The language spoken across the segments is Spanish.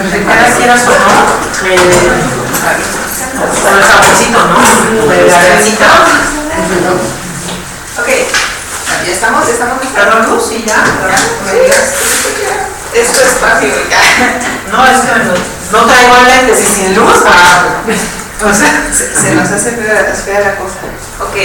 te quedas, quieras o no, con el jaboncito, ¿no? De la grasita. Ok, ya estamos listos. Perdón, luz, y ya. Esto es fácil. No, es que no traigo lentes y sin luz. O sea, se nos hace fea la cosa. Ok.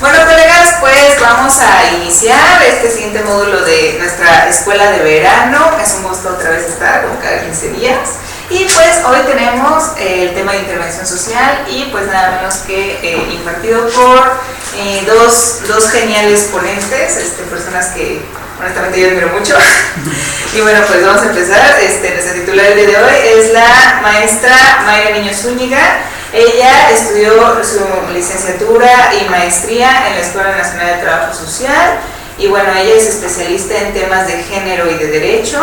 Bueno, colegas, pues vamos a iniciar este siguiente módulo de nuestra escuela de verano. Es un gusto otra vez estar como cada 15 días. Y pues hoy tenemos el tema de intervención social y pues nada menos que impartido por dos geniales ponentes, personas que honestamente yo admiro mucho. Y bueno, pues vamos a empezar. Nuestra titular del día de hoy es la maestra Mayra Niño Zúñiga. Ella estudió su licenciatura y maestría en la Escuela Nacional de Trabajo Social y bueno, ella es especialista en temas de género y de derecho.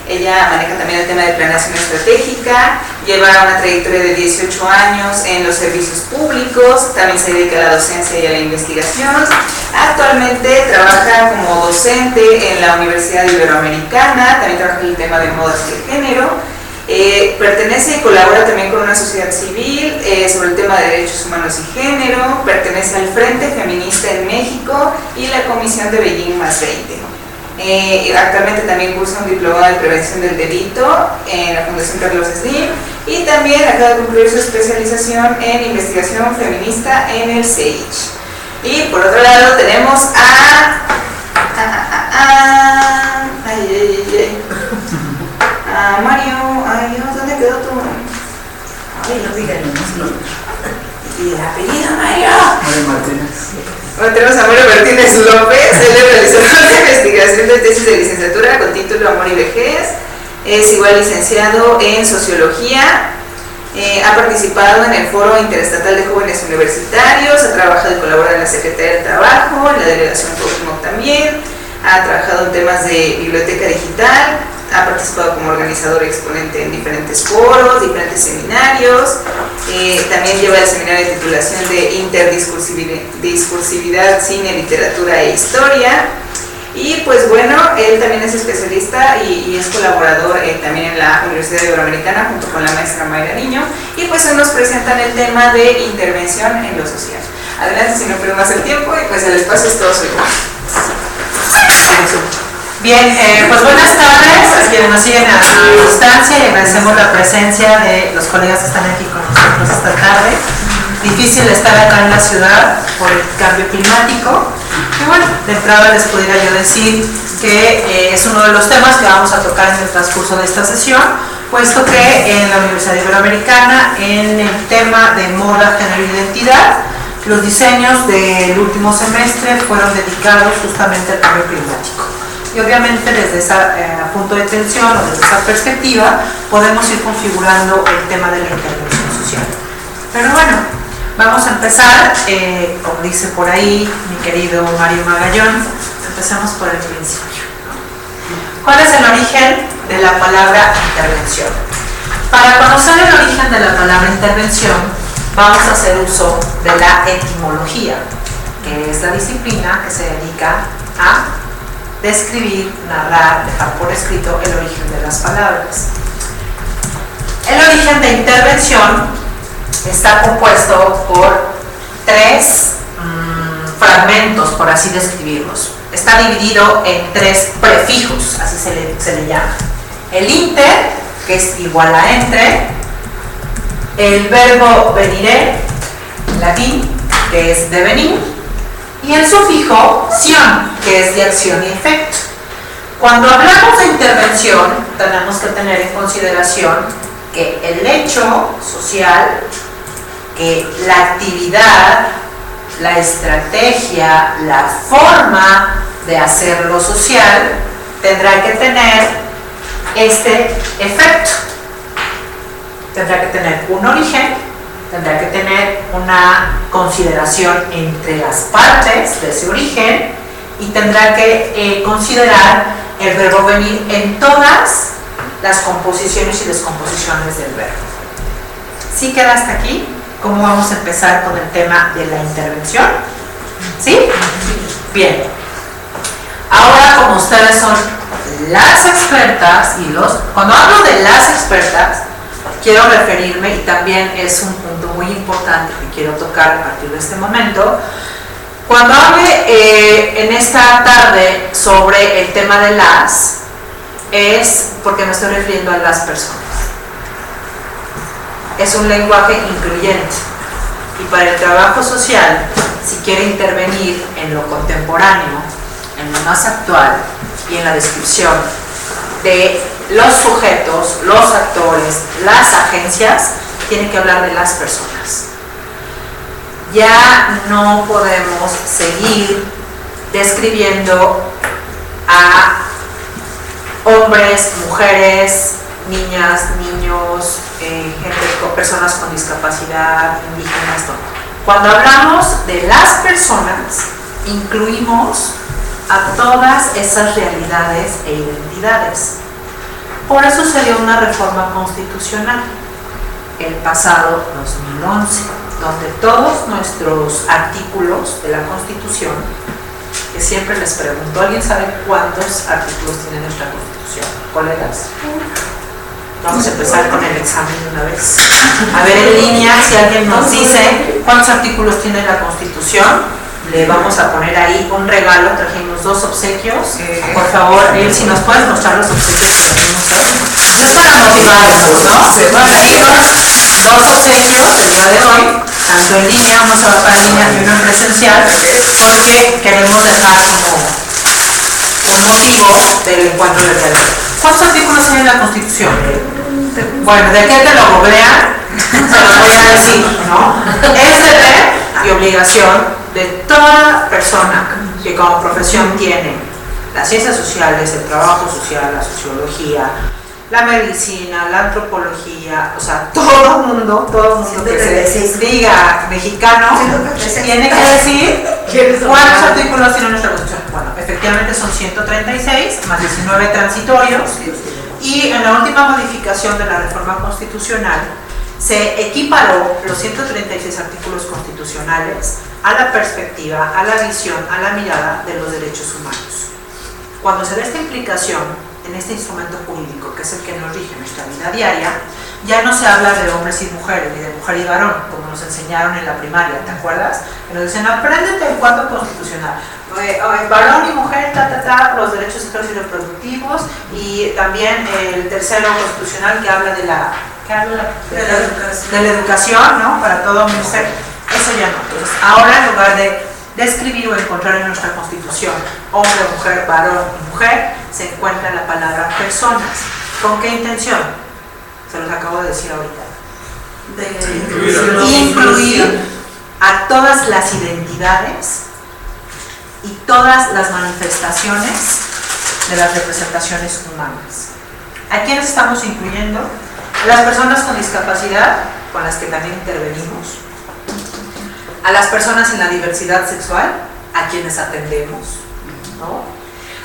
Ella maneja también el tema de planeación estratégica, lleva una trayectoria de 18 años en los servicios públicos, también se dedica a la docencia y a la investigación. Actualmente trabaja como docente en la Universidad Iberoamericana, también trabaja en el tema de modas y de género. Pertenece y colabora también con una sociedad civil sobre el tema de derechos humanos y género, pertenece al Frente Feminista en México y la Comisión de Beijing +20. Actualmente también cursa un diplomado de prevención del delito en la Fundación Carlos Slim y también acaba de concluir su especialización en investigación feminista en el CEICH. Y por otro lado tenemos a Mario, ay Dios, ¿dónde quedó tu? Ay, no digan no. ¿Y el apellido, Mario? Mario Martínez. Bueno, tenemos a Mario Martínez López, él es realizador de investigación de tesis de licenciatura con título Amor y Vejez, es igual licenciado en Sociología, ha participado en el Foro Interestatal de Jóvenes Universitarios, ha trabajado y colaborado en la Secretaría del Trabajo, en la Delegación Cósmo también, ha trabajado en temas de biblioteca digital, ha participado como organizador y exponente en diferentes foros, diferentes seminarios, también lleva el seminario de titulación de Interdiscursividad, Cine, Literatura e Historia. Y pues bueno, él también es especialista y es colaborador también en la Universidad Iberoamericana junto con la maestra Mayra Niño. Y pues hoy nos presentan el tema de intervención en lo social. Adelante, si no pierdo más el tiempo, y pues el espacio es todo suyo. Bien, pues buenas tardes a quienes nos siguen a distancia y agradecemos la presencia de los colegas que están aquí con nosotros esta tarde. Difícil estar acá en la ciudad por el cambio climático. Y bueno, de entrada les pudiera yo decir que es uno de los temas que vamos a tocar en el transcurso de esta sesión, puesto que en la Universidad Iberoamericana, en el tema de moda, género e identidad, los diseños del último semestre fueron dedicados justamente al cambio climático. Y obviamente desde ese punto de atención o desde esa perspectiva podemos ir configurando el tema de la intervención social. Pero bueno, vamos a empezar, como dice por ahí mi querido Mario Magallón, empecemos por el principio. ¿Cuál es el origen de la palabra intervención? Para conocer el origen de la palabra intervención, vamos a hacer uso de la etimología, que es la disciplina que se dedica a describir, narrar, dejar por escrito el origen de las palabras. El origen de intervención está compuesto por tres fragmentos, por así describirlos. Está dividido en tres prefijos, así se le llama. El inter, que es igual a entre, el verbo venire, en latín, que es devenir, y el sufijo ción, que es de acción y efecto. Cuando hablamos de intervención, tenemos que tener en consideración que el hecho social, que la actividad, la estrategia, la forma de hacer lo social, tendrá que tener este efecto. Tendrá que tener un origen, tendrá que tener una consideración entre las partes de ese origen y tendrá que considerar el verbo venir en todas las composiciones y descomposiciones del verbo. ¿Sí queda hasta aquí? ¿Cómo vamos a empezar con el tema de la intervención? ¿Sí? Bien. Ahora, como ustedes son las expertas y los... Cuando hablo de las expertas, quiero referirme, y también es un punto muy importante que quiero tocar a partir de este momento, cuando hable en esta tarde sobre el tema de las, es porque me estoy refiriendo a las personas. Es un lenguaje incluyente, y para el trabajo social, si quiere intervenir en lo contemporáneo, en lo más actual y en la descripción de los sujetos, los actores, las agencias, tiene que hablar de las personas. Ya no podemos seguir describiendo a hombres, mujeres, niñas, niños, personas con discapacidad, indígenas, todo. Cuando hablamos de las personas, incluimos a todas esas realidades e identidades. Por eso se dio una reforma constitucional el pasado 2011, donde todos nuestros artículos de la Constitución, que siempre les pregunto, ¿alguien sabe cuántos artículos tiene nuestra Constitución? ¿Colegas? Vamos a empezar con el examen de una vez. A ver en línea, si alguien nos dice cuántos artículos tiene la Constitución, le vamos a poner ahí un regalo. Trajimos 2 obsequios. Por favor, si nos puedes mostrar los obsequios que trajimos hoy. Es para motivarnos, ¿no? Trajimos 2 obsequios el día de hoy, tanto en línea, uno se va para línea y uno en presencial, porque queremos dejar como un motivo del encuentro del día de hoy. ¿Cuántos artículos tiene la Constitución? Bueno, de qué te lo googlean, se los voy a decir, ¿no? Es deber y obligación de toda persona que como profesión tiene las ciencias sociales, el trabajo social, la sociología, la medicina, la antropología, o sea, todo el mundo que se diga mexicano tiene que decir cuántos artículos tiene nuestra Constitución. Bueno, efectivamente son 136 más 19 transitorios, y en la última modificación de la reforma constitucional se equiparó los 136 artículos constitucionales a la perspectiva, a la visión, a la mirada de los derechos humanos. Cuando se da esta implicación en este instrumento jurídico, que es el que nos rige nuestra vida diaria, ya no se habla de hombres y mujeres, ni de mujer y varón, como nos enseñaron en la primaria, ¿te acuerdas? Que nos decían, apréndete el cuarto constitucional, varón y mujer, los derechos sexuales y reproductivos, y también el tercero constitucional que habla de la educación, ¿no? Para toda mujer. Eso ya no. Entonces, ahora en lugar de describir o encontrar en nuestra Constitución hombre, mujer, varón y mujer, se encuentra la palabra personas. ¿Con qué intención? Se los acabo de decir ahorita. De incluir a todas las identidades y todas las manifestaciones de las representaciones humanas. ¿A quiénes estamos incluyendo? A las personas con discapacidad, con las que también intervenimos, a las personas en la diversidad sexual, a quienes atendemos, ¿no?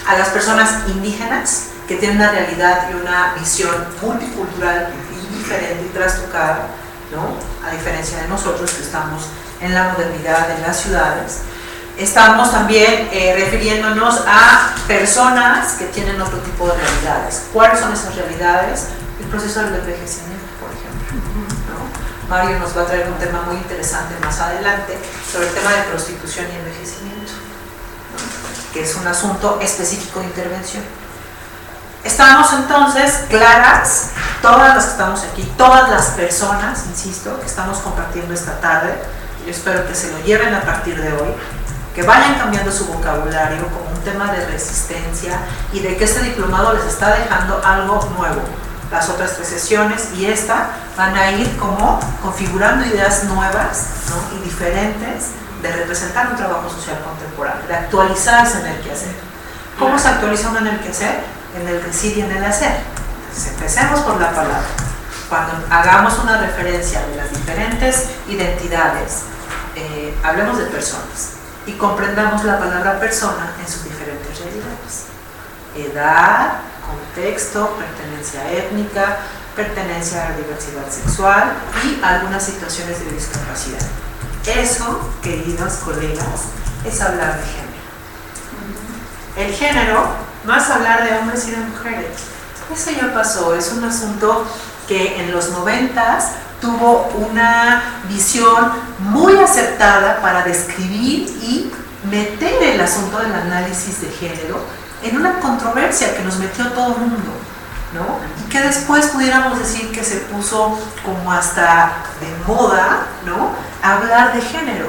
A las personas indígenas, que tienen una realidad y una visión multicultural y diferente y trastocada, ¿no? A diferencia de nosotros que estamos en la modernidad, en las ciudades. Estamos también refiriéndonos a personas que tienen otro tipo de realidades. ¿Cuáles son esas realidades? El proceso del envejecimiento, por ejemplo, ¿no? Mario nos va a traer un tema muy interesante más adelante sobre el tema de prostitución y envejecimiento, ¿no? Que es un asunto específico de intervención. Estamos entonces claras, todas las que estamos aquí, todas las personas, insisto, que estamos compartiendo esta tarde. Yo espero que se lo lleven a partir de hoy, que vayan cambiando su vocabulario como un tema de resistencia y de que este diplomado les está dejando algo nuevo. Las otras 3 sesiones y esta van a ir como configurando ideas nuevas, ¿no? Y diferentes de representar un trabajo social contemporáneo, de actualizarse en el quehacer. ¿Cómo se actualiza uno en el quehacer? En el decir y en el hacer. Entonces, empecemos por la palabra. Cuando hagamos una referencia de las diferentes identidades, hablemos de personas y comprendamos la palabra persona en sus diferentes realidades. Edad, contexto, pertenencia étnica, pertenencia a la diversidad sexual y algunas situaciones de discapacidad. Eso, queridos colegas, es hablar de género. El género no es hablar de hombres y de mujeres. Eso ya pasó, es un asunto que en los 90s tuvo una visión muy acertada para describir y meter el asunto del análisis de género en una controversia que nos metió a todo el mundo, ¿no? Y que después pudiéramos decir que se puso como hasta de moda, ¿no?, hablar de género,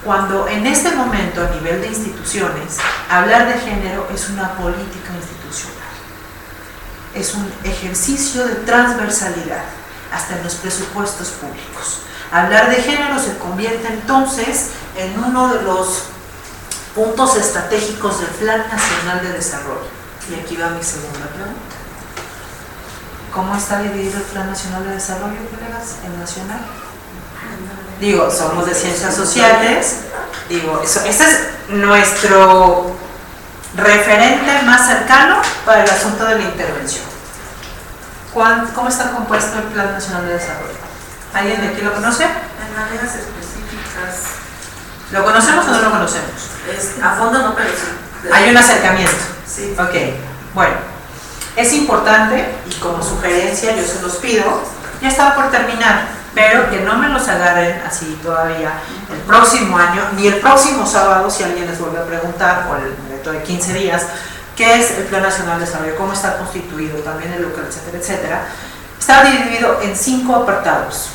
cuando en este momento a nivel de instituciones hablar de género es una política institucional, es un ejercicio de transversalidad hasta en los presupuestos públicos. Hablar de género se convierte entonces en uno de los puntos estratégicos del Plan Nacional de Desarrollo. Y aquí va mi segunda pregunta. ¿Cómo está dividido el Plan Nacional de Desarrollo, colegas, en nacional? Digo, somos de ciencias sociales, digo, ese es nuestro referente más cercano para el asunto de la intervención. ¿Cómo está compuesto el Plan Nacional de Desarrollo? ¿Alguien de aquí lo conoce? En maneras específicas. ¿Lo conocemos o no lo conocemos? A fondo no, pero sí. Hay un acercamiento. Sí. Ok, bueno, es importante y como sugerencia yo se los pido, ya estaba por terminar, pero que no me los agarren así todavía el próximo año, ni el próximo sábado si alguien les vuelve a preguntar, o dentro de 15 días, ¿qué es el Plan Nacional de Desarrollo? ¿Cómo está constituido? También el local, etcétera, etcétera. Está dividido en 5 apartados,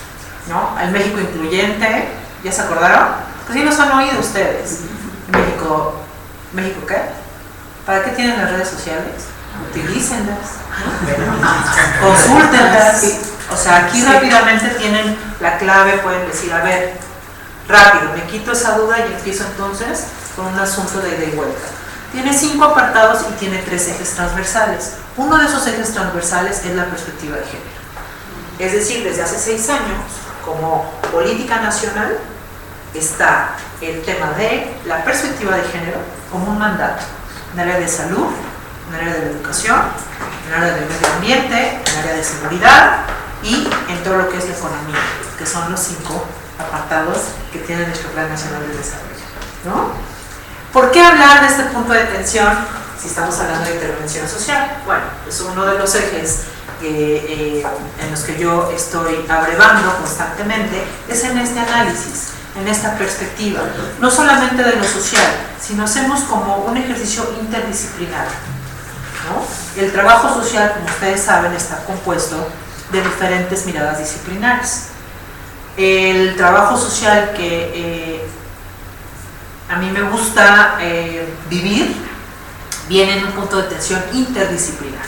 ¿no? El México incluyente, ¿ya se acordaron? Pues sí los han oído ustedes. México, ¿México qué? ¿Para qué tienen las redes sociales? Utilícenlas, ¿no? Consúltenlas. O sea, aquí rápidamente tienen la clave, pueden decir, a ver, rápido, me quito esa duda y empiezo entonces con un asunto de ida y vuelta. Tiene 5 apartados y tiene 3 ejes transversales. Uno de esos ejes transversales es la perspectiva de género. Es decir, desde hace 6 años, como política nacional, está el tema de la perspectiva de género como un mandato en el área de salud, en el área de la educación, en el área del medio ambiente, en el área de seguridad y en todo lo que es la economía, que son los 5 apartados que tiene nuestro Plan Nacional de Desarrollo, ¿no? ¿Por qué hablar de este punto de tensión si estamos hablando de intervención social? Bueno, es uno de los ejes en los que yo estoy abrevando constantemente, es en este análisis, en esta perspectiva, no solamente de lo social, sino hacemos como un ejercicio interdisciplinar, ¿no? El trabajo social, como ustedes saben, está compuesto de diferentes miradas disciplinares. El trabajo social que a mí me gusta vivir viene en un punto de tensión interdisciplinar.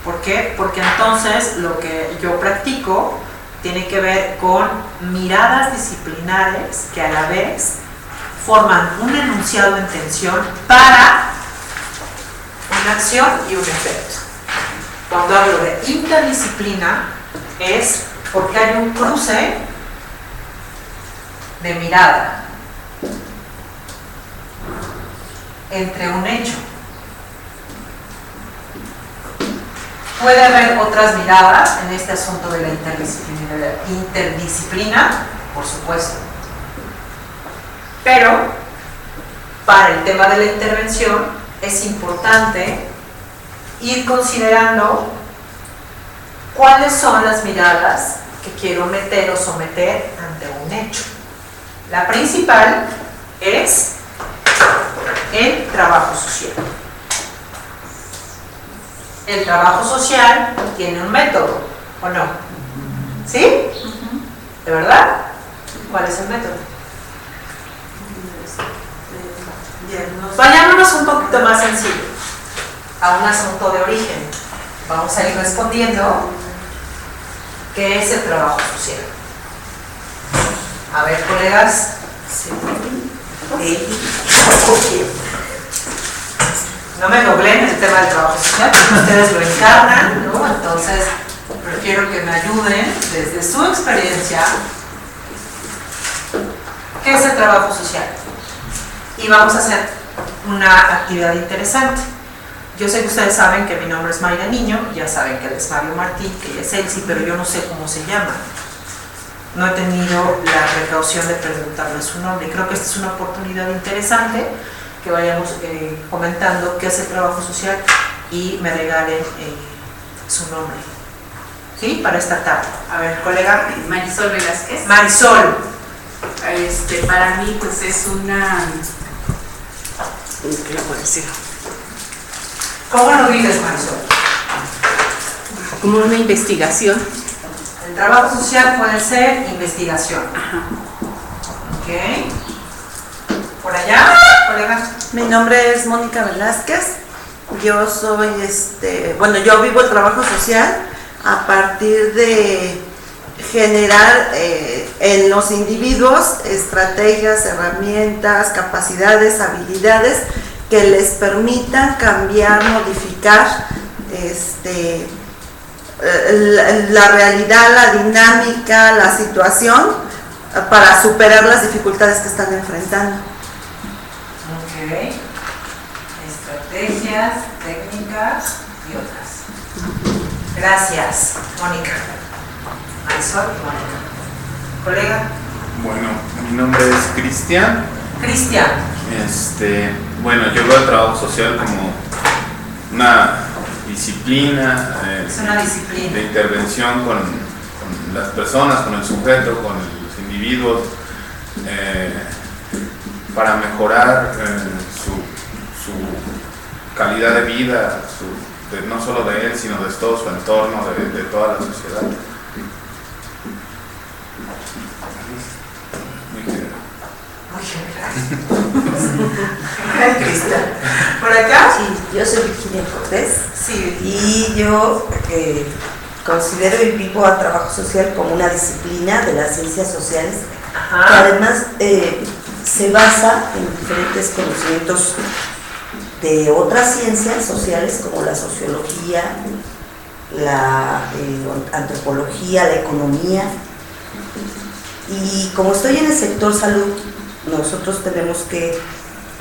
¿Por qué? Porque entonces lo que yo practico tiene que ver con miradas disciplinares que a la vez forman un enunciado en tensión para una acción y un efecto. Cuando hablo de interdisciplina es porque hay un cruce de mirada entre un hecho. Puede haber otras miradas en este asunto de la interdisciplina, por supuesto. Pero para el tema de la intervención es importante ir considerando cuáles son las miradas que quiero meter o someter ante un hecho. La principal es el trabajo social. El trabajo social tiene un método, ¿o no? ¿Sí? ¿De verdad? ¿Cuál es el método? Vayámonos un poquito más sencillo, a un asunto de origen. Vamos a ir respondiendo qué es el trabajo social. A ver, colegas. Sí. No me doblen el tema del trabajo social, porque ustedes lo encarnan, ¿no? Entonces, prefiero que me ayuden desde su experiencia. ¿Qué es el trabajo social? Y vamos a hacer una actividad interesante. Yo sé que ustedes saben que mi nombre es Mayra Niño, ya saben que él es Mario Martín, que ella es Elsie, pero yo no sé cómo se llama. No he tenido la precaución de preguntarle su nombre. Creo que esta es una oportunidad interesante que vayamos comentando qué es el trabajo social y me regalen su nombre. ¿Sí? Para esta tarde. A ver, colega. Marisol Velázquez. Marisol. Para mí, pues es una. ¿Qué le puedo decir? ¿Cómo lo vives, Marisol? Como una investigación. El trabajo social puede ser investigación. Ajá. Ok. Por allá, colega. Mi nombre es Mónica Velázquez. Yo soy, yo vivo el trabajo social a partir de generar en los individuos estrategias, herramientas, capacidades, habilidades que les permitan cambiar, modificar la realidad, la dinámica, la situación para superar las dificultades que están enfrentando. Ok. Estrategias, técnicas y otras. Gracias, Mónica. Marisol y Mónica. Colega. Bueno, mi nombre es Cristian. Cristian. Bueno, yo veo el trabajo social como una disciplina, Es una disciplina. de intervención con las personas, con el sujeto, con los individuos, para mejorar su calidad de vida, no solo de él, sino de todo su entorno, de toda la sociedad. Cristian. ¿Por acá? Sí, yo soy Virginia Cortés. Sí. Y yo considero y vivo al trabajo social como una disciplina de las ciencias sociales que además se basa en diferentes conocimientos de otras ciencias sociales como la sociología, la antropología, la economía. Y como estoy en el sector salud, nosotros tenemos que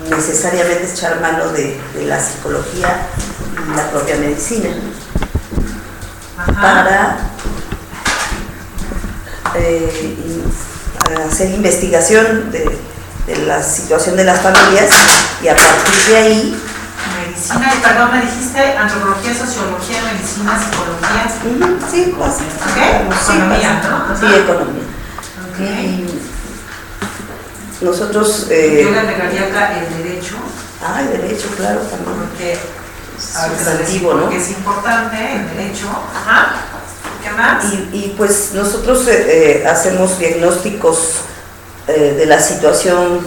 necesariamente echar mano de la psicología y la propia medicina para hacer investigación de la situación de las familias y a partir de ahí Medicina, y perdón, me dijiste antropología, sociología, medicina, psicología. sí, básico. ¿Ok? Sí, Economía, ¿no? Sí, economía. Ok. Y nosotros Yo le agregaría acá el derecho. el derecho, claro, también. Porque, Sustantivo, ¿no? porque es importante el derecho. Ajá. ¿Qué más? Y pues nosotros hacemos diagnósticos de la situación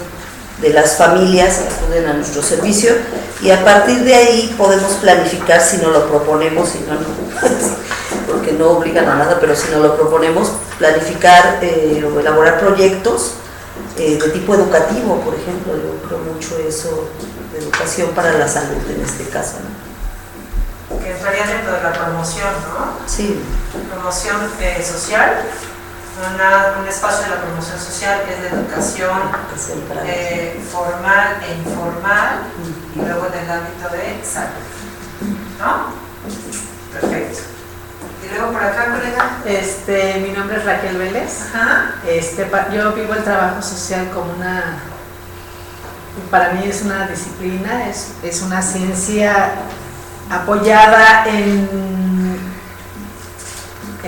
de las familias que acuden a nuestro servicio y a partir de ahí podemos planificar si no lo proponemos, si no, porque no obligan a nada, pero si no lo proponemos, planificar o elaborar proyectos de tipo educativo, por ejemplo. Yo creo mucho eso, de educación para la salud en este caso, ¿no? Que entraría dentro de la promoción, ¿no? Sí. Promoción social. Un espacio de la promoción social es de educación formal e informal y luego en el ámbito de salud, ¿no? Perfecto. Y luego por acá, colega. Mi nombre es Raquel Vélez. Ajá. Yo vivo el trabajo social como para mí es una disciplina, es una ciencia apoyada en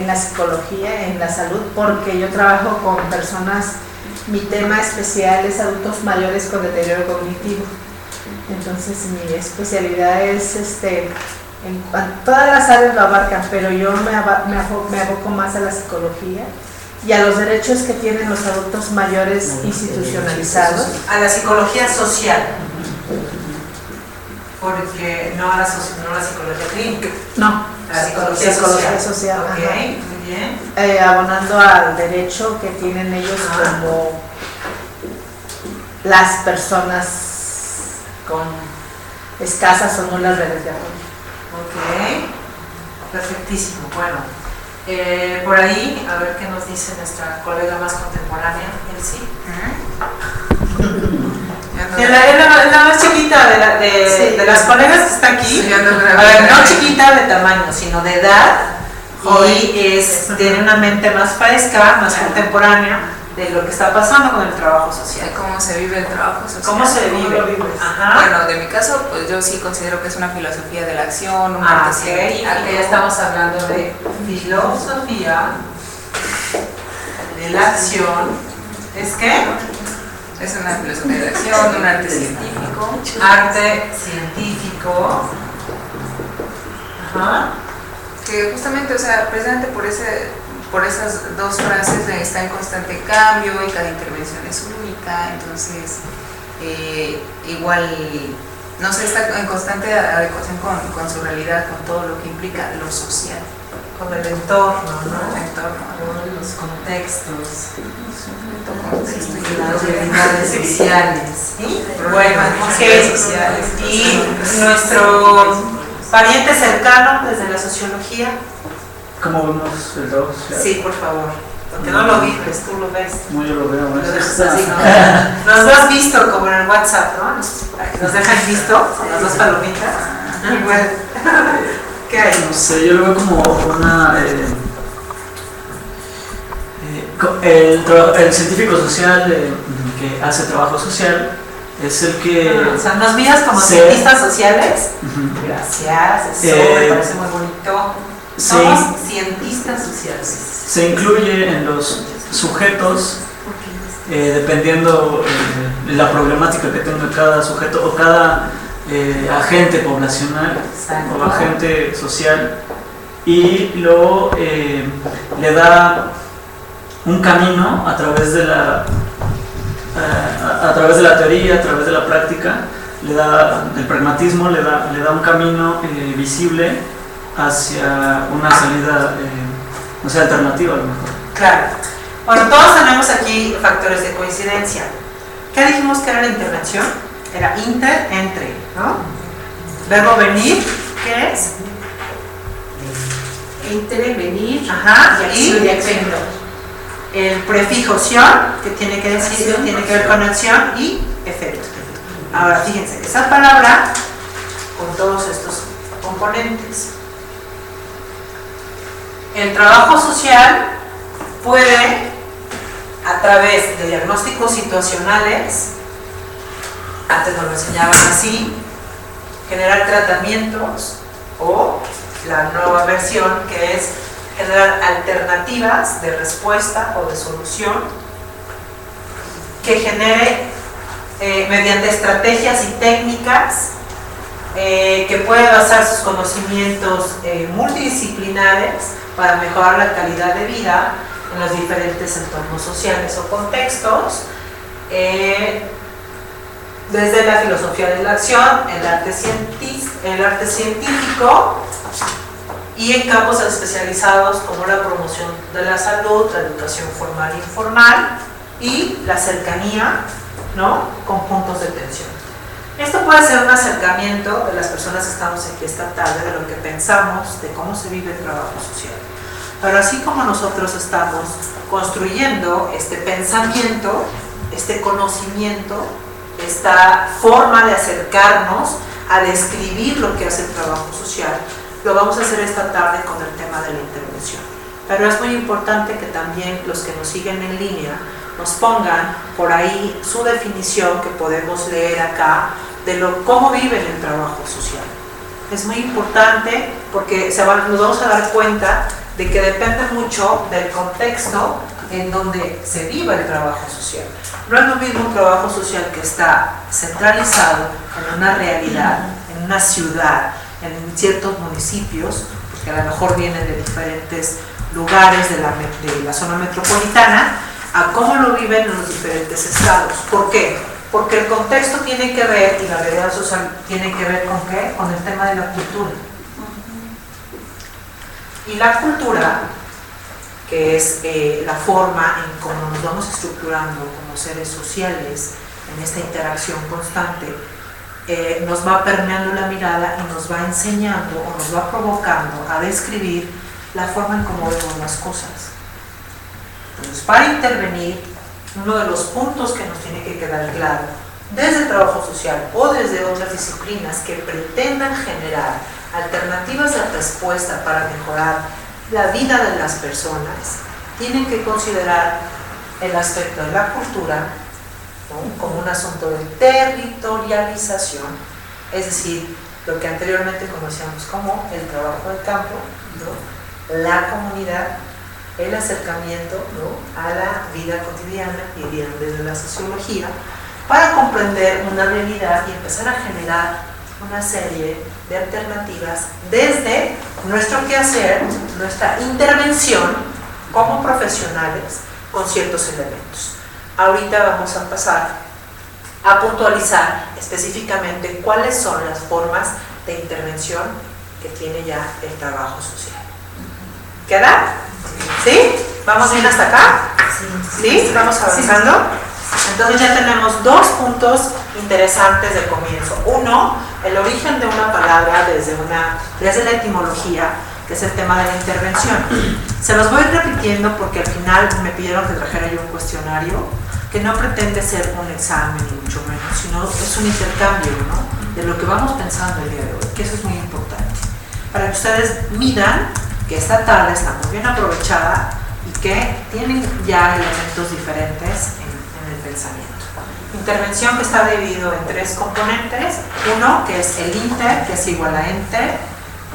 la psicología, en la salud, porque yo trabajo con personas, mi tema especial es adultos mayores con deterioro cognitivo. Entonces mi especialidad es todas las áreas lo abarcan, pero yo me aboco más a la psicología y a los derechos que tienen los adultos mayores institucionalizados. A la psicología social. Porque no a la psicología clínica. No, La psicología social. Ok, ajá. muy bien. Abonando al derecho que tienen ellos como las personas con escasas o nulas redes de apoyo. Ok, perfectísimo. Bueno, por ahí, a ver qué nos dice nuestra colega más contemporánea, Elsie. Es la más chiquita de las colegas que está aquí. Sí, ya no a grabé. ver, no chiquita de tamaño, sino de edad. Y tiene una mente más fresca, más contemporánea, de lo que está pasando con el trabajo social. De cómo se vive el trabajo social. ¿Cómo se vive? lo vives? Ajá. Bueno, de mi caso, pues yo sí considero que es una filosofía de la acción, un arte científico. Aquí ya estamos hablando de filosofía de la acción. ¿Es qué? Es una filosofía de la acción, un arte científico. Arte científico. Ajá. Que justamente, o sea, precisamente por esas dos frases está en constante cambio y cada intervención es única, entonces igual, no sé, está en constante adecuación con su realidad, con todo lo que implica lo social. Con el entorno, ¿no? El entorno. Con los contextos. Contexto Y las realidades sociales. ¿Sí? Bueno, Problemas sociales. Y nuestro pariente cercano desde la sociología. ¿Cómo vemos el trabajo social? Sí, por favor. Porque no lo vives, tú lo ves. No, yo lo veo. Lo ¿no? dejas así, ¿no? Nos lo has visto como en el WhatsApp, ¿no? Nos dejan visto con las dos palomitas. Igual. ¿Qué hay? No sé, yo lo veo como una... el científico social que hace trabajo social es el que... O sea, nos miras como Sí. cientistas sociales. Ujú. Gracias, eso me parece muy bonito. Sí. Somos cientistas sociales. Se incluye en los sujetos dependiendo la problemática que tenga cada sujeto o cada agente poblacional Exacto. o agente social, y luego le da un camino a través de la teoría, a través de la práctica, le da el pragmatismo, le da un camino visible hacia una salida no sé, alternativa a lo mejor. Claro. Bueno, todos tenemos aquí factores de coincidencia. ¿Qué dijimos que era la intervención? Era inter, entre, ¿no? Verbo venir, ¿qué es? Entre, venir, Ajá, acción y y efecto. el prefijo sion, que tiene que decir, Acción, tiene que ver con acción y efecto. Ahora, fíjense, esa palabra con todos estos componentes. El trabajo social puede, a través de diagnósticos situacionales, antes nos lo enseñaban así, generar tratamientos, o la nueva versión que es generar alternativas de respuesta o de solución que genere mediante estrategias y técnicas que puede basar sus conocimientos multidisciplinares para mejorar la calidad de vida en los diferentes entornos sociales o contextos, desde la filosofía de la acción, el arte científico y en campos especializados como la promoción de la salud, la educación formal e informal y la cercanía, ¿no? Con puntos de tensión. Esto puede ser un acercamiento de las personas que estamos aquí esta tarde, de lo que pensamos, de cómo se vive el trabajo social. Pero así como nosotros estamos construyendo este pensamiento, este conocimiento, esta forma de acercarnos a describir lo que hace el trabajo social, lo vamos a hacer esta tarde con el tema de la intervención. Pero es muy importante que también los que nos siguen en línea nos pongan por ahí su definición que podemos leer acá de cómo viven el trabajo social. Es muy importante porque nos vamos a dar cuenta de que depende mucho del contexto en donde se vive el trabajo social. No es lo mismo un trabajo social que está centralizado en una realidad, en una ciudad, en ciertos municipios, porque a lo mejor vienen de diferentes lugares de la zona metropolitana, a cómo lo viven en los diferentes estados. ¿Por qué? Porque el contexto tiene que ver, y la realidad social tiene que ver con ¿qué? Con el tema de la cultura. Y la cultura, que es la forma en cómo nos vamos estructurando como seres sociales en esta interacción constante, nos va permeando la mirada y nos va enseñando o nos va provocando a describir la forma en cómo vemos las cosas. Entonces, para intervenir, uno de los puntos que nos tiene que quedar claro desde el trabajo social o desde otras disciplinas que pretendan generar alternativas de respuesta para mejorar la vida de las personas, tienen que considerar el aspecto de la cultura, ¿no?, como un asunto de territorialización, es decir, lo que anteriormente conocíamos como el trabajo de campo, ¿no?, la comunidad, el acercamiento, ¿no?, a la vida cotidiana y bien desde la sociología, para comprender una realidad y empezar a generar una serie de alternativas desde nuestro quehacer, nuestra intervención como profesionales con ciertos elementos. Ahorita vamos a pasar a puntualizar específicamente cuáles son las formas de intervención que tiene ya el trabajo social. ¿Queda? ¿Sí? ¿Vamos bien hasta acá? ¿Sí? ¿Vamos avanzando? Entonces ya tenemos dos puntos interesantes de comienzo. Uno, el origen de una palabra desde la etimología, que es el tema de la intervención. Se los voy repitiendo porque al final me pidieron que trajera yo un cuestionario que no pretende ser un examen ni mucho menos, sino es un intercambio, ¿no?, de lo que vamos pensando el día de hoy, que eso es muy importante, para que ustedes midan que esta tarde está muy bien aprovechada y que tienen ya elementos diferentes en el pensamiento. Intervención que está dividido en tres componentes: uno, que es el inter, que es igual a ente;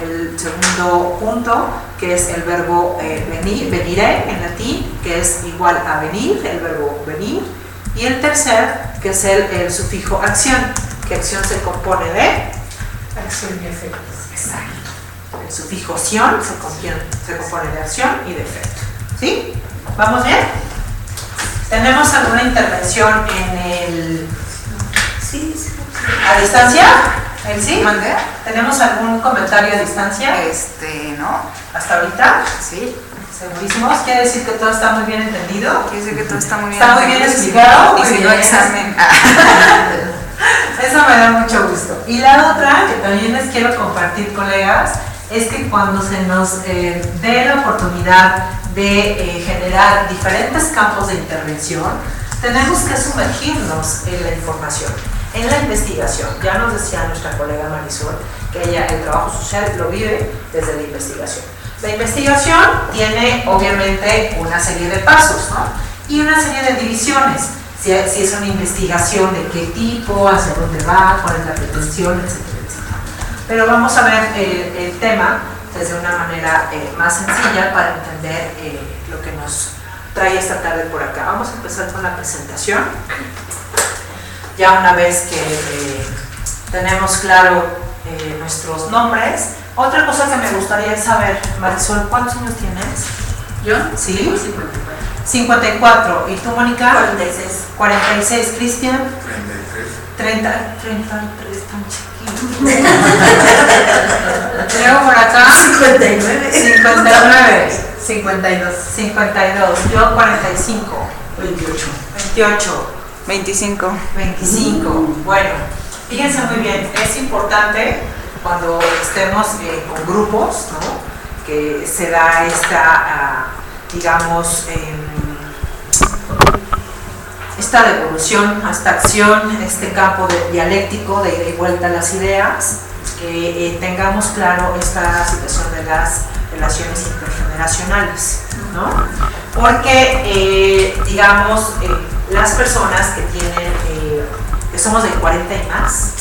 el segundo punto, que es el verbo venire en latín, que es igual a venir, el verbo venir; y el tercer, que es el sufijo acción, que acción se compone de Acción y efecto. exacto. El sufijo ción se compone de acción y de efecto. ¿Sí? ¿Vamos bien? ¿Tenemos alguna intervención en el... Sí. ¿A distancia? ¿El sí? ¿Mandé? ¿Tenemos algún comentario a distancia? ¿No? ¿Hasta ahorita? Sí. ¿Segurísimos? ¿Quiere decir que todo está muy bien entendido? Quiere decir que todo está muy bien. Está muy bien explicado. Y si no, examen. Eso me da mucho gusto. Y la otra, que también les quiero compartir, colegas, es que cuando se nos dé la oportunidad de generar diferentes campos de intervención, tenemos que sumergirnos en la información, en la investigación. Ya nos decía nuestra colega Marisol que ella el trabajo social lo vive desde la investigación. La investigación tiene obviamente una serie de pasos, ¿no?, y una serie de divisiones. Si es una investigación de qué tipo, hacia dónde va, cuál es la pretensión, etcétera, etcétera. Pero vamos a ver el tema desde una manera más sencilla para entender lo que nos trae esta tarde por acá. Vamos a empezar con la presentación. Ya una vez que tenemos claro nuestros nombres, otra cosa que me gustaría saber, Marisol, ¿cuántos años tienes? ¿Yo? ¿Sí? 54. ¿Y tú, Mónica? 46. 46. ¿Cristian? 33. 33, tan chiquito. Luego por acá 59. 59. 52. Yo 45. 28. 25. Bueno, fíjense muy bien, es importante cuando estemos con grupos, ¿no?, que se da esta, digamos, esta devolución, esta acción, este campo dialéctico de ida y vuelta a las ideas, que tengamos claro esta situación de las relaciones intergeneracionales, ¿no? Porque, digamos, las personas que tienen, que somos de 40 y más,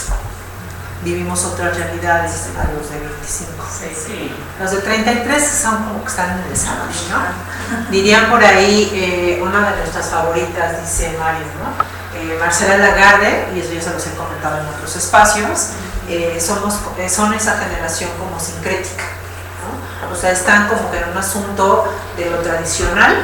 vivimos otras realidades a los de 25. Sí. Los de 33 son como que están en el desarrollo, ¿no? Dirían por ahí, una de nuestras favoritas, dice Mario, ¿no? Marcela Lagarde, y eso ya se los he comentado en otros espacios, son esa generación como sincrética, ¿no? O sea, están como que en un asunto de lo tradicional,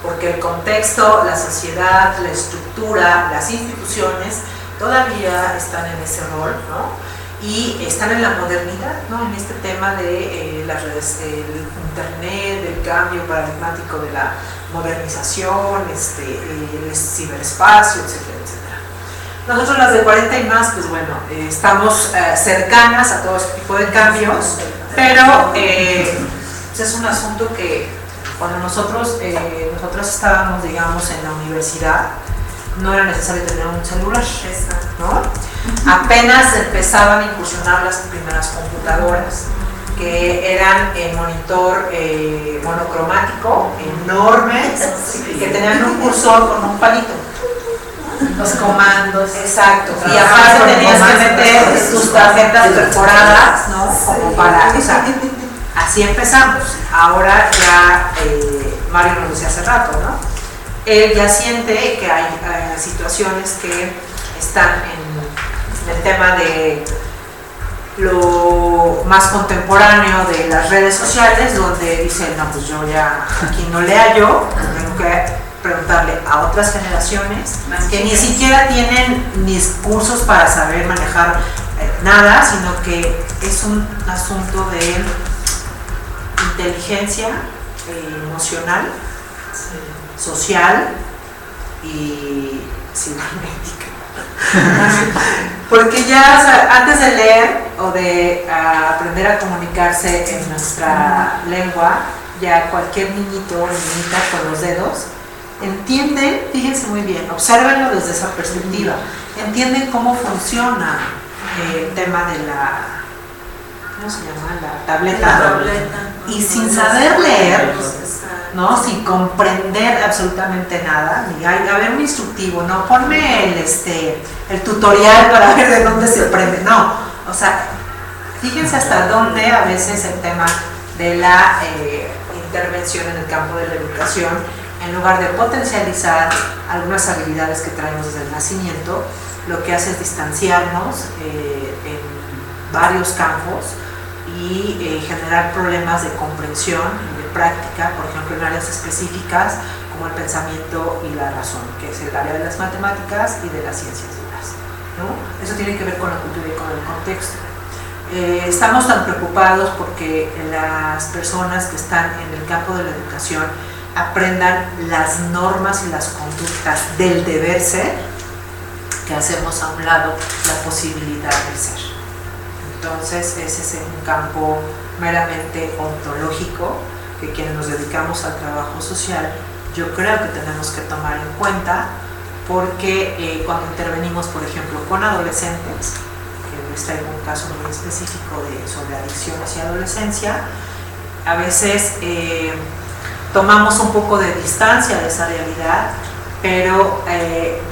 porque el contexto, la sociedad, la estructura, las instituciones todavía están en ese rol, ¿no? Y están en la modernidad, ¿no?, en este tema de las redes, el internet, el cambio paradigmático de la modernización, el ciberespacio, etcétera, etcétera. Nosotros las de 40 y más, pues bueno, estamos cercanas a todo este tipo de cambios, pero pues es un asunto que cuando nosotros estábamos, digamos, en la universidad, no era necesario tener un celular, ¿no? Apenas empezaban a incursionar las primeras computadoras. que eran en monitor monocromático, enormes, que tenían un cursor con un palito. Los comandos. Exacto. Y aparte tenías que meter tus tarjetas perforadas, ¿no? Como para, o sea, así empezamos. Ahora ya, Mario nos decía hace rato, ¿no? Él ya siente que hay situaciones que están en el tema de lo más contemporáneo de las redes sociales, donde dice, no, pues yo ya aquí no le hallo, tengo que preguntarle a otras generaciones que ni siquiera tienen ni cursos para saber manejar nada, sino que es un asunto de inteligencia emocional, social y cibernética. Porque ya, o sea, antes de leer o de aprender a comunicarse en nuestra lengua, ya cualquier niñito o niñita con los dedos entienden, fíjense muy bien, obsérvenlo desde esa perspectiva, entienden cómo funciona el tema de la, ¿cómo se llama? La tableta. Y sin saber leer, ¿no? Sin comprender absolutamente nada, ni a ver un instructivo, no, ponme el tutorial para ver de dónde se aprende, no, o sea, fíjense hasta dónde a veces el tema de la intervención en el campo de la educación, en lugar de potencializar algunas habilidades que traemos desde el nacimiento, lo que hace es distanciarnos en varios campos y generar problemas de comprensión y de práctica, por ejemplo en áreas específicas como el pensamiento y la razón, que es el área de las matemáticas y de las ciencias duras, ¿no? Eso tiene que ver con la cultura y con el contexto. Estamos tan preocupados porque las personas que están en el campo de la educación aprendan las normas y las conductas del deber ser, que hacemos a un lado la posibilidad de ser. Entonces ese es un campo meramente ontológico que quienes nos dedicamos al trabajo social yo creo que tenemos que tomar en cuenta, porque cuando intervenimos por ejemplo con adolescentes, que les traigo un caso muy específico sobre adicciones y adolescencia, a veces tomamos un poco de distancia de esa realidad, pero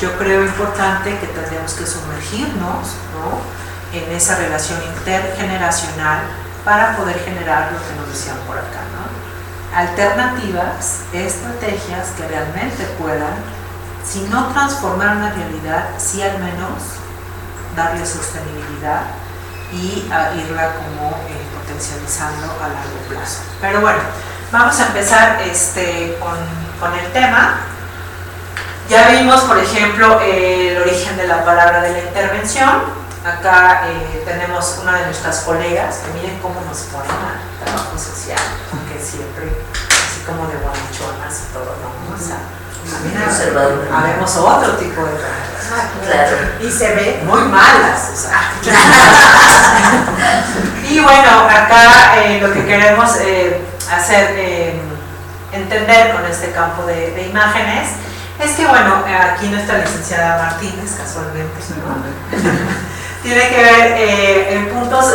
yo creo importante que tendremos que sumergirnos, ¿no?, en esa relación intergeneracional para poder generar lo que nos decían por acá, ¿no? Alternativas, estrategias que realmente puedan, si no transformar una realidad, sí al menos darle sostenibilidad y irla como potencializando a largo plazo. Pero bueno, vamos a empezar con el tema. Ya vimos, por ejemplo, el origen de la palabra de la intervención. Acá tenemos una de nuestras colegas, que miren cómo nos ponen a trabajo social, que siempre, así como de bonchonas y todo, ¿no? O sea, también habemos otro tipo de cosas. Claro. Y se ve muy malas, o sea. Y bueno, acá lo que queremos hacer entender con este campo de imágenes es que, bueno, aquí nuestra licenciada Martínez, casualmente, ¿no? Tiene que ver en puntos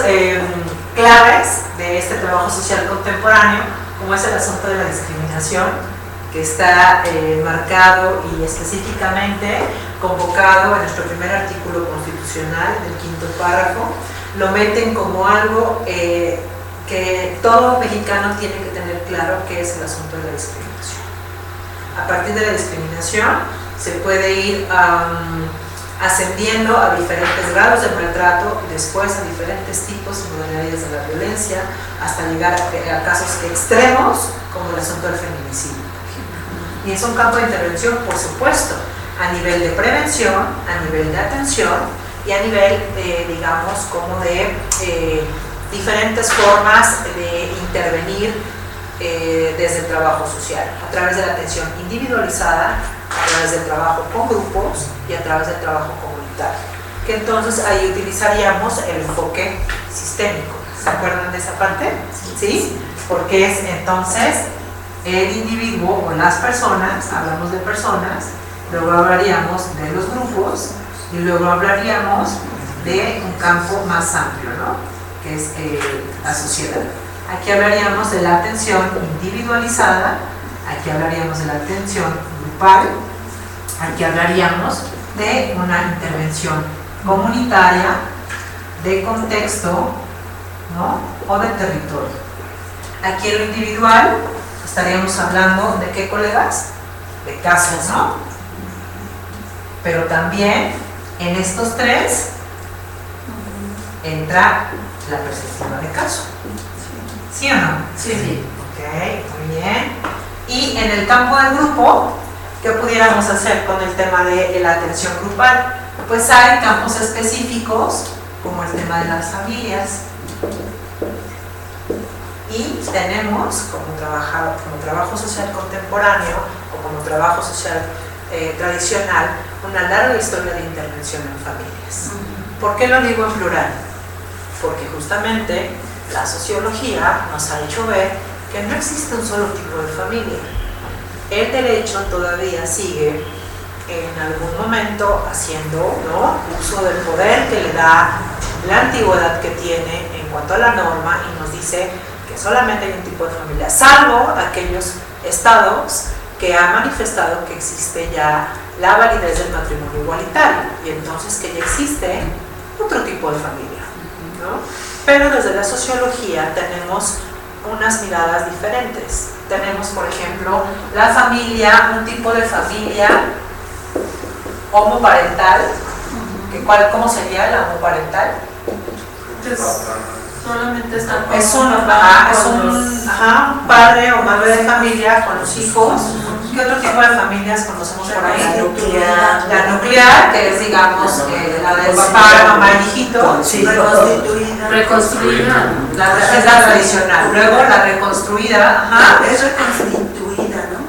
claves de este trabajo social contemporáneo, como es el asunto de la discriminación, que está marcado y específicamente convocado en nuestro primer artículo constitucional, del 5º párrafo. Lo meten como algo que todo mexicano tiene que tener claro, que es el asunto de la discriminación. A partir de la discriminación se puede ir ascendiendo a diferentes grados de maltrato, después a diferentes tipos y modalidades de la violencia, hasta llegar a casos extremos como el asunto del feminicidio. Y es un campo de intervención, por supuesto, a nivel de prevención, a nivel de atención y a nivel, digamos, como de diferentes formas de intervenir desde el trabajo social, a través de la atención individualizada, a través del trabajo con grupos y a través del trabajo comunitario, que entonces ahí utilizaríamos el enfoque sistémico. ¿Se acuerdan de esa parte? ¿Sí? Porque es entonces el individuo o las personas, hablamos de personas, luego hablaríamos de los grupos y luego hablaríamos de un campo más amplio, ¿no?, que es la sociedad. Aquí hablaríamos de la atención individualizada, aquí hablaríamos de la atención grupal, aquí hablaríamos de una intervención comunitaria, de contexto, ¿no? O de territorio. Aquí en lo individual estaríamos hablando de qué, colegas, de casos, ¿no? Pero también en estos tres entra la perspectiva de caso. ¿Sí o no? Sí. Ok, muy bien. Y en el campo de grupo, ¿qué pudiéramos hacer con el tema de la atención grupal? Pues hay campos específicos, como el tema de las familias. Y tenemos como trabajo social contemporáneo o como trabajo social tradicional una larga historia de intervención en familias. ¿Por qué lo digo en plural? Porque justamente la sociología nos ha hecho ver que no existe un solo tipo de familia. El derecho todavía sigue en algún momento haciendo, ¿no?, uso del poder que le da la antigüedad que tiene en cuanto a la norma y nos dice que solamente hay un tipo de familia, salvo aquellos estados que han manifestado que existe ya la validez del matrimonio igualitario y entonces que ya existe otro tipo de familia, ¿no? Pero desde la sociología tenemos unas miradas diferentes. Tenemos, por ejemplo, la familia, un tipo de familia homoparental. ¿Cómo sería la homoparental? Solamente están Es un padre o madre de familia con los hijos. ¿Qué otro tipo de familias conocemos por ahí? La nuclear, que es, digamos, la del papá, mamá y hijito. Sí, reconstruida. Es la tradicional. Luego la reconstruida, Es reconstituida, ¿no?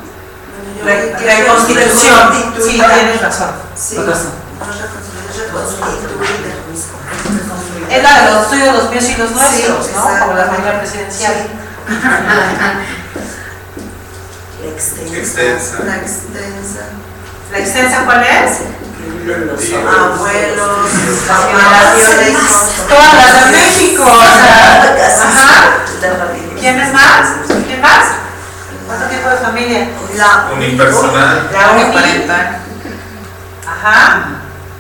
reconstitución. Sí, tienes razón. Sí, Acá está. no es reconstituida. Es la de los tuyos, los míos y los nuestros, Sí, ¿no? Como la exactamente. familia presidencial. Extensa. La extensa. ¿La extensa cuál es? Los abuelos, Las generaciones, todas las de México, o sea, ajá. ¿Quién es más? ¿Quién más? ¿Cuánto tipo de familia? La Unipersonal. La uniparental. Ajá.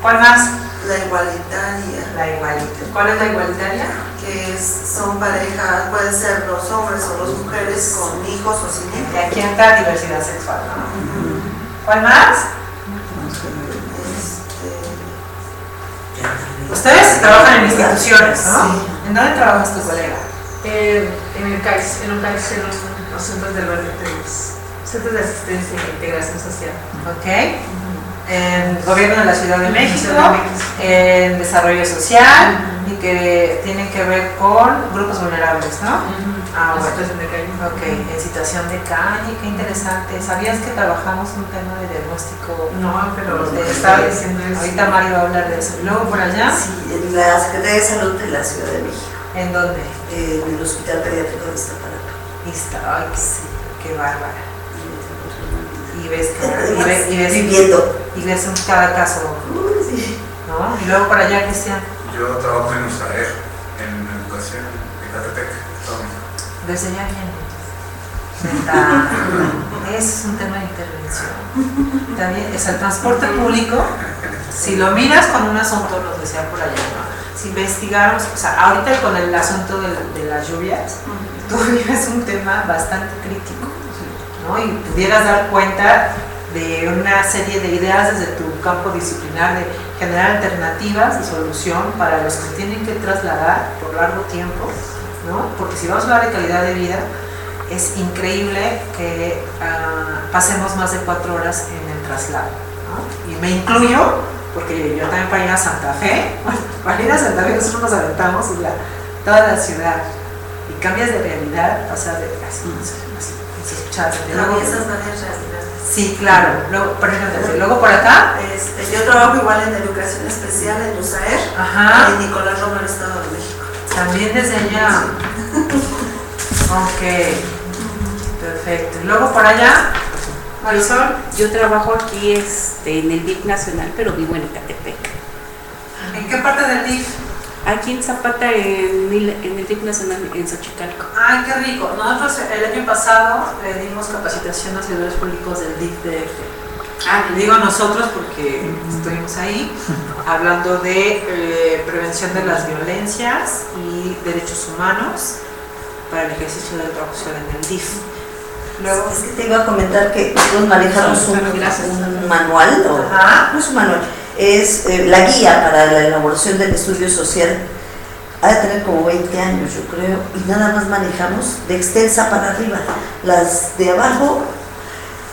¿Cuál más? La igualitaria, La igualitaria. ¿Cuál es la igualitaria? que son parejas, pueden ser los hombres o las mujeres con hijos o sin Y hijos. aquí entra diversidad sexual, ¿no? ¿Cuál más? Ustedes trabajan en instituciones, ¿no? Sí. ¿En dónde trabajas tu colega? En el CAIS, en los centros de centros de asistencia e integración social. Ok. En gobierno de la Ciudad de México, en desarrollo social y que tienen que ver con grupos vulnerables, ¿no? Ah, bueno. Situación de calle. Ok, en situación de calle, qué interesante. ¿Sabías que trabajamos un tema de diagnóstico? No, pero de estaba diciendo eso. Ahorita Mario va a hablar de eso. Y luego por allá, Sí, en la Secretaría de Salud de la Ciudad de México, ¿en dónde? en el Hospital Pediátrico de Iztapalapa. Ay, qué bárbara. Y ves cada caso, Sí. ¿no? Y luego por allá, Cristian, Yo trabajo en USAER, en educación, en Catepec, todo. desde allá viene. Ese es un tema de intervención. También es el transporte público. Si lo miras con un asunto, nos decía por allá, ¿no? Si investigáramos, o sea, ahorita con el asunto de las lluvias, tú vives un tema bastante crítico, ¿no? Y pudieras dar cuenta de una serie de ideas desde tu campo disciplinar de generar alternativas y solución para los que se tienen que trasladar por largo tiempo, ¿no? Porque si vamos a hablar de calidad de vida, es increíble que pasemos más de 4 horas en el traslado, ¿no? Y me incluyo, porque yo también para ir a Santa Fe, para ir a Santa Fe nosotros nos aventamos toda la ciudad y cambias de realidad, pasas de así, se escucha. Luego esas varias realidades. Sí, claro. Luego, por ejemplo, luego por acá. Yo trabajo igual en educación especial en USAER, Ajá. en Nicolás Romero, Estado de México. También desde allá. Ok. Perfecto. Y luego por allá, Marisol. Yo trabajo aquí en el DIF nacional, pero vivo en Ecatepec. ¿En qué parte del DIF? Aquí en Zapata, en el DIF Nacional en Xochicalco. ¡Ay, qué rico! Nosotros el año pasado le dimos capacitación a servidores públicos del DIF. Digo nosotros porque estuvimos ahí hablando de prevención de las violencias y derechos humanos para el ejercicio del trabajo social en el DIF. Luego, es que te iba a comentar que nosotros manejamos un manual, no es un manual, es la guía para la elaboración del estudio social. Ha de tener como 20 años, yo creo, y nada más manejamos de extensa para arriba. Las de abajo,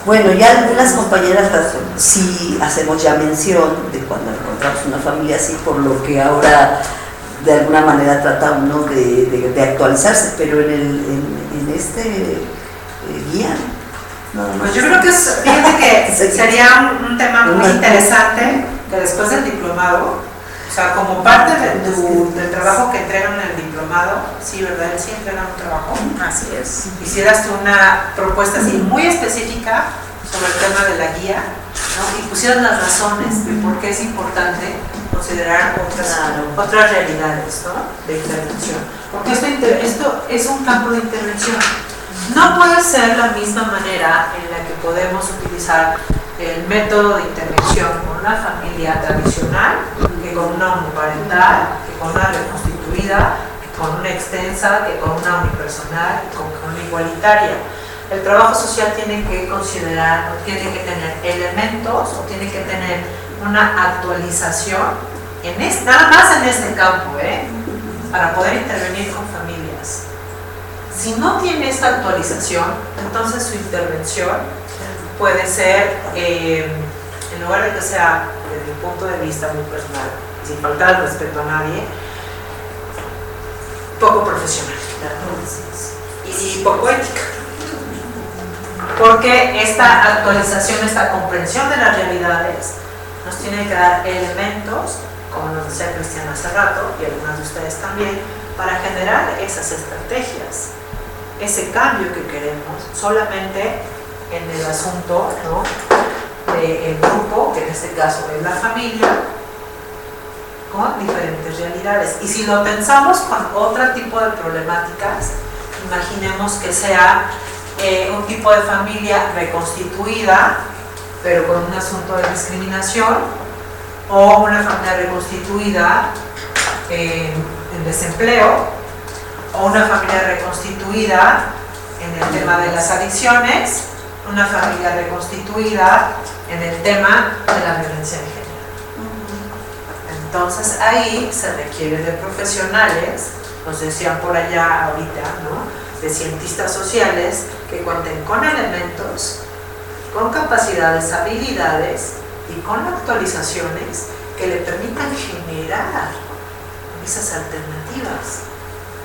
bueno, ya algunas compañeras sí hacemos ya mención de cuando encontramos una familia así, por lo que ahora de alguna manera trata uno de actualizarse, pero en este guía. Pues yo creo que fíjate que sería un tema muy interesante que después del diplomado, o sea, como parte del trabajo que entregan en el diplomado, sí, ¿verdad? Sí entregan un trabajo. Así es. Hicieras tú una propuesta así muy específica sobre el tema de la guía, ¿no? Y pusieras las razones de por qué es importante considerar otras realidades, ¿no? De intervención. Porque esto es un campo de intervención. No puede ser la misma manera en la que podemos utilizar el método de intervención con una familia tradicional que con una monoparental, que con una reconstituida, que con una extensa, que con una unipersonal, que con una igualitaria. El trabajo social tiene que considerar, o tiene que tener elementos, o tiene que tener una actualización, nada más en este campo, para poder intervenir con familias. Si no tiene esta actualización, entonces su intervención puede ser, en lugar de que sea desde un punto de vista muy personal, sin faltar el respeto a nadie, poco profesional y poco ética. Porque esta actualización, esta comprensión de las realidades nos tiene que dar elementos, como nos decía Cristiana hace rato, y algunas de ustedes también, para generar esas estrategias, ese cambio que queremos, solamente en el asunto, ¿no?, del grupo, que en este caso es la familia, con diferentes realidades. Y si lo pensamos con otro tipo de problemáticas, imaginemos que sea un tipo de familia reconstituida, pero con un asunto de discriminación, o una familia reconstituida en desempleo, o una familia reconstituida en el tema de las adicciones, una familia reconstituida en el tema de la violencia de género. Entonces ahí se requiere de profesionales, nos decían por allá ahorita, ¿no?, de cientistas sociales que cuenten con elementos, con capacidades, habilidades y con actualizaciones que le permitan generar esas alternativas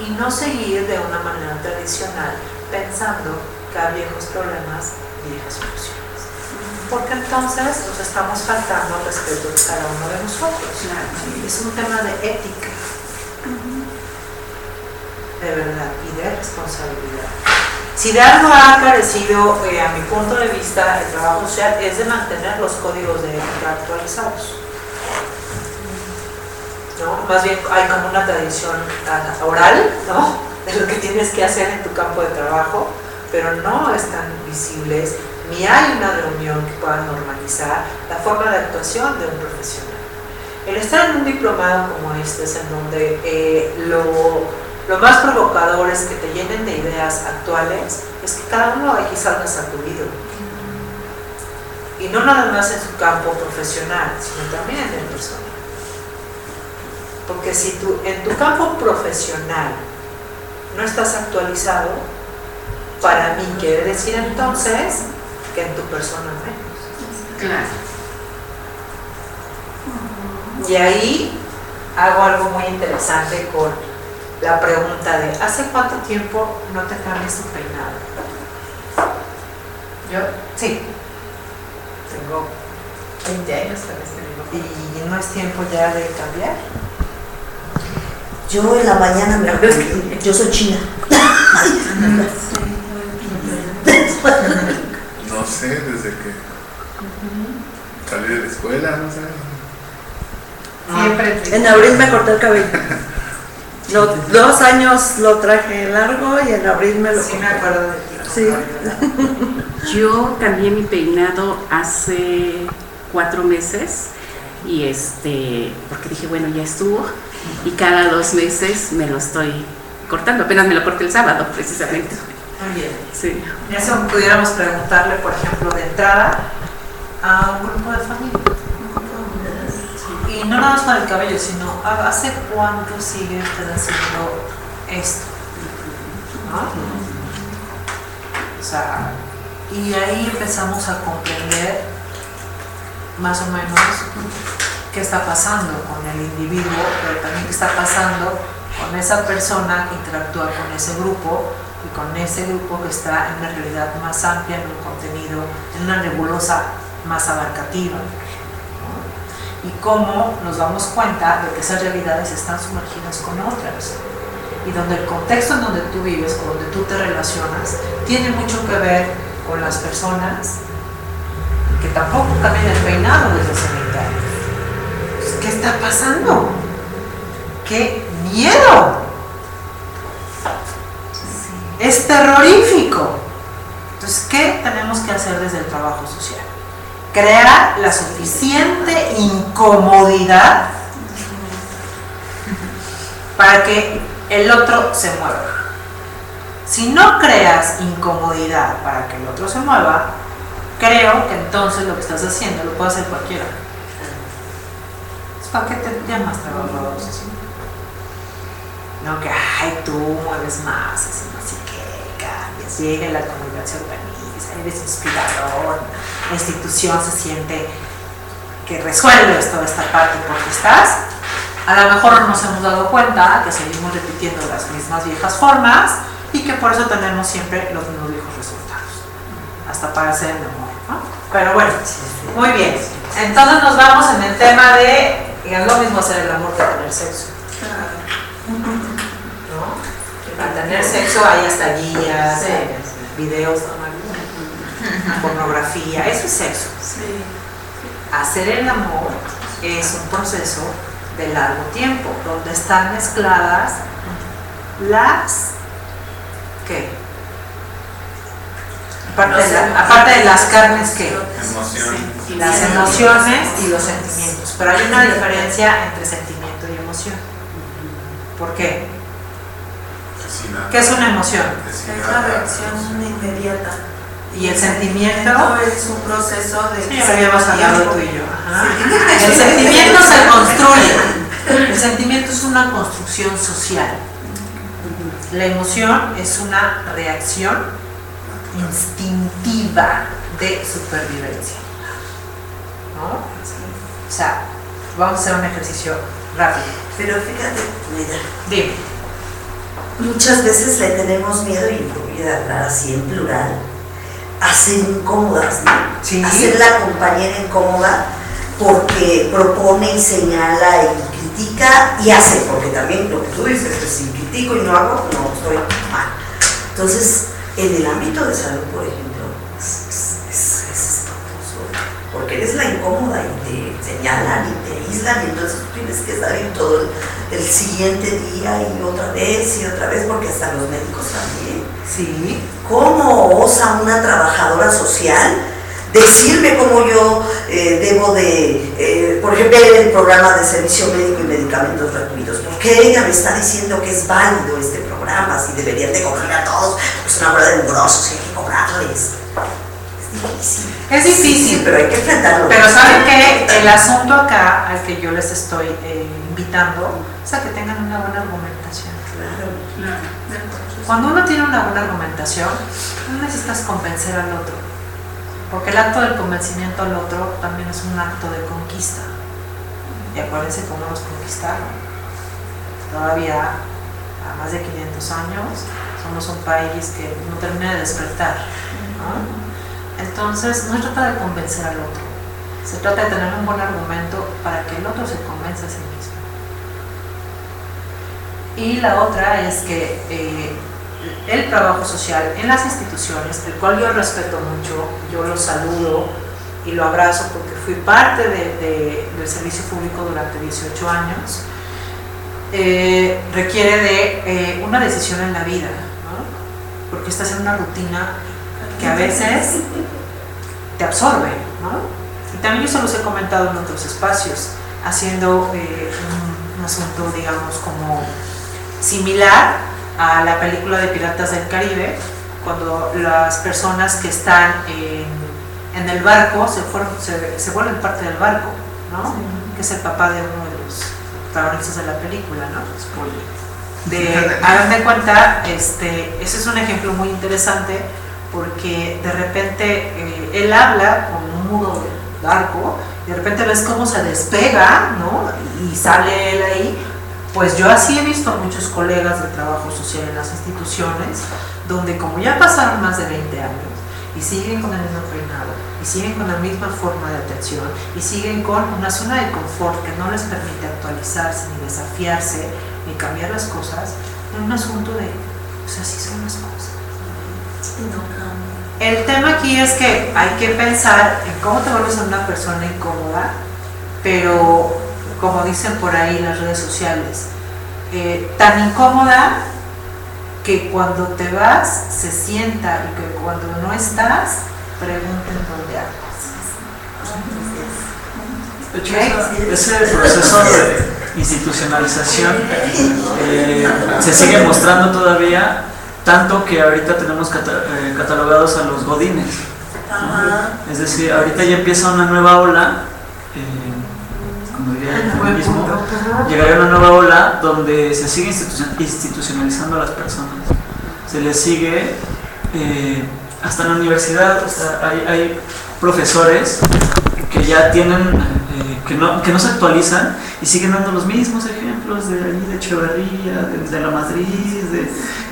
y no seguir de una manera tradicional pensando que a viejos problemas, viejas soluciones. Porque entonces nos estamos faltando al respeto de cada uno de nosotros. Es un tema de ética, de verdad, y de responsabilidad. Si de algo ha carecido, a mi punto de vista, el trabajo social es de mantener los códigos de ética actualizados, ¿no? Más bien hay como una tradición oral, ¿no?, de lo que tienes que hacer en tu campo de trabajo, pero no están visibles, ni hay una reunión que pueda normalizar la forma de actuación de un profesional. El estar en un diplomado como este es en donde lo más provocador es que te llenen de ideas actuales, es que cada uno aquí salga sacudido. Y no nada más en su campo profesional, sino también en el personal. Porque si tú en tu campo profesional no estás actualizado, para mí quiere decir entonces que en tu persona menos. Claro. Y ahí hago algo muy interesante con la pregunta de ¿hace cuánto tiempo no te cambias tu peinado? Yo, sí, tengo 20 años tal vez tengo. ¿Y no es tiempo ya de cambiar? Yo en la mañana me acuerdo, yo soy china. No sé, desde que salí de la escuela, no sé. Siempre. En abril me corté el cabello. 2 años lo traje largo y en abril me lo Sí, me acuerdo de ti. Sí. Yo cambié mi peinado hace 4 meses y porque dije, bueno, ya estuvo, y cada 2 meses me lo estoy cortando. Apenas me lo corté el sábado, precisamente. Muy bien. Sí. Eso pudiéramos preguntarle, por ejemplo, de entrada a un grupo de familia. Y no nada más para el cabello, sino ¿hace cuánto sigue usted haciendo esto? ¿No? O sea, y ahí empezamos a comprender más o menos qué está pasando con el individuo, pero también qué está pasando con esa persona que interactúa con ese grupo y con ese grupo que está en una realidad más amplia, en un contenido, en una nebulosa más abarcativa, ¿no? Y cómo nos damos cuenta de que esas realidades están sumergidas con otras, y donde el contexto en donde tú vives, con donde tú te relacionas, tiene mucho que ver con las personas que tampoco cambian el peinado desde hace 20 años. ¿Qué está pasando? ¡Qué miedo! Es terrorífico. Entonces, ¿qué tenemos que hacer desde el trabajo social? Crear la suficiente incomodidad para que el otro se mueva. Si no creas incomodidad para que el otro se mueva, creo que entonces lo que estás haciendo lo puede hacer cualquiera. ¿Para qué te llamas trabajador? No, que ay, tú mueves más, así no sé qué, cambias, llega la comunidad, se organiza, eres inspirador, la institución se siente que resuelves toda esta parte porque estás. A lo mejor no nos hemos dado cuenta que seguimos repitiendo las mismas viejas formas y que por eso tenemos siempre los mismos viejos resultados, hasta para hacer el amor, ¿no? Pero bueno, muy bien. Entonces nos vamos en el tema de, es lo mismo hacer el amor que tener sexo. ¿No? Para tener sexo hay hasta guías, videos, pornografía, eso es sexo. Hacer el amor es un proceso de largo tiempo, donde están mezcladas las, ¿qué? Aparte de las carnes, ¿qué? Las emociones y los sentimientos. Pero hay una diferencia entre sentimiento y emoción. ¿Por qué? ¿Qué es una emoción? Es la reacción inmediata. ¿Y el sentimiento? Es un proceso de... Sí, ya habíamos hablado tú y yo. Ajá. El sentimiento se construye. El sentimiento es una construcción social. La emoción es una reacción instintiva de supervivencia. ¿No? O sea, vamos a hacer un ejercicio rápido. Pero fíjate, mira, Dime. muchas veces le tenemos miedo, y voy a hablar así en plural, a ser incómodas, ¿no? Sí. A ser la compañera incómoda porque propone y señala y critica y hace, porque también lo que tú dices, que si critico y no hago, no estoy mal. Entonces, en el ámbito de salud, por ejemplo, es espantoso, porque eres la incómoda y te señalan y te aíslan, y entonces tú tienes que estar en todo el siguiente día y otra vez, porque hasta los médicos también. Sí. ¿Cómo osa una trabajadora social decirme cómo yo debo de, por ejemplo, el programa de servicio médico y medicamentos gratuitos? ¿Por qué ella me está diciendo que es válido este programa, si deberían de cobrar a todos? Es una bola de mugrosos y hay que cobrarles. Es difícil. Es difícil. Sí, pero hay que enfrentarlo. Pero ¿saben qué? El asunto acá al que yo les estoy invitando es a que tengan una buena argumentación. Claro. Cuando uno tiene una buena argumentación, no necesitas convencer al otro, porque el acto del convencimiento al otro también es un acto de conquista. Y acuérdense cómo nos conquistaron. Todavía, a más de 500 años, somos un país que no termina de despertar, ¿no? Entonces, no se trata de convencer al otro, se trata de tener un buen argumento para que el otro se convenza a sí mismo. Y la otra es que el trabajo social en las instituciones, el cual yo respeto mucho, yo lo saludo y lo abrazo porque fui parte del servicio público durante 18 años, requiere de una decisión en la vida, ¿no? Porque estás en una rutina que a veces te absorbe, ¿no? Y también yo se los he comentado en otros espacios, haciendo un asunto, digamos, como similar a la película de Piratas del Caribe, cuando las personas que están en el barco se vuelven parte del barco, ¿no? Sí. Que es el papá de uno de los protagonistas de la película, ¿no? Hagan de cuenta, ese es un ejemplo muy interesante, porque de repente él habla con un mudo del barco, y de repente ves cómo se despega, ¿no? Y sale él ahí. Pues yo así he visto a muchos colegas de trabajo social en las instituciones, donde como ya pasaron más de 20 años, y siguen con el mismo peinado, y siguen con la misma forma de atención, y siguen con una zona de confort que no les permite actualizarse, ni desafiarse, ni cambiar las cosas, en un asunto de, pues así son las cosas. No cambia. El tema aquí es que hay que pensar en cómo te vuelves una persona incómoda, pero como dicen por ahí las redes sociales, tan incómoda que cuando te vas se sienta, y que cuando no estás pregunten dónde andas. De hecho, ese proceso de institucionalización se sigue mostrando todavía, tanto que ahorita tenemos catalogados a los godines, ¿no? Es decir, ahorita ya empieza una nueva ola, como diría el mismo, llegaría una nueva ola donde se sigue institucionalizando a las personas, se les sigue hasta en la universidad. O sea, hay profesores que ya tienen que no se actualizan y siguen dando los mismos ejemplos de allí, de Echeverría, de la Madrid,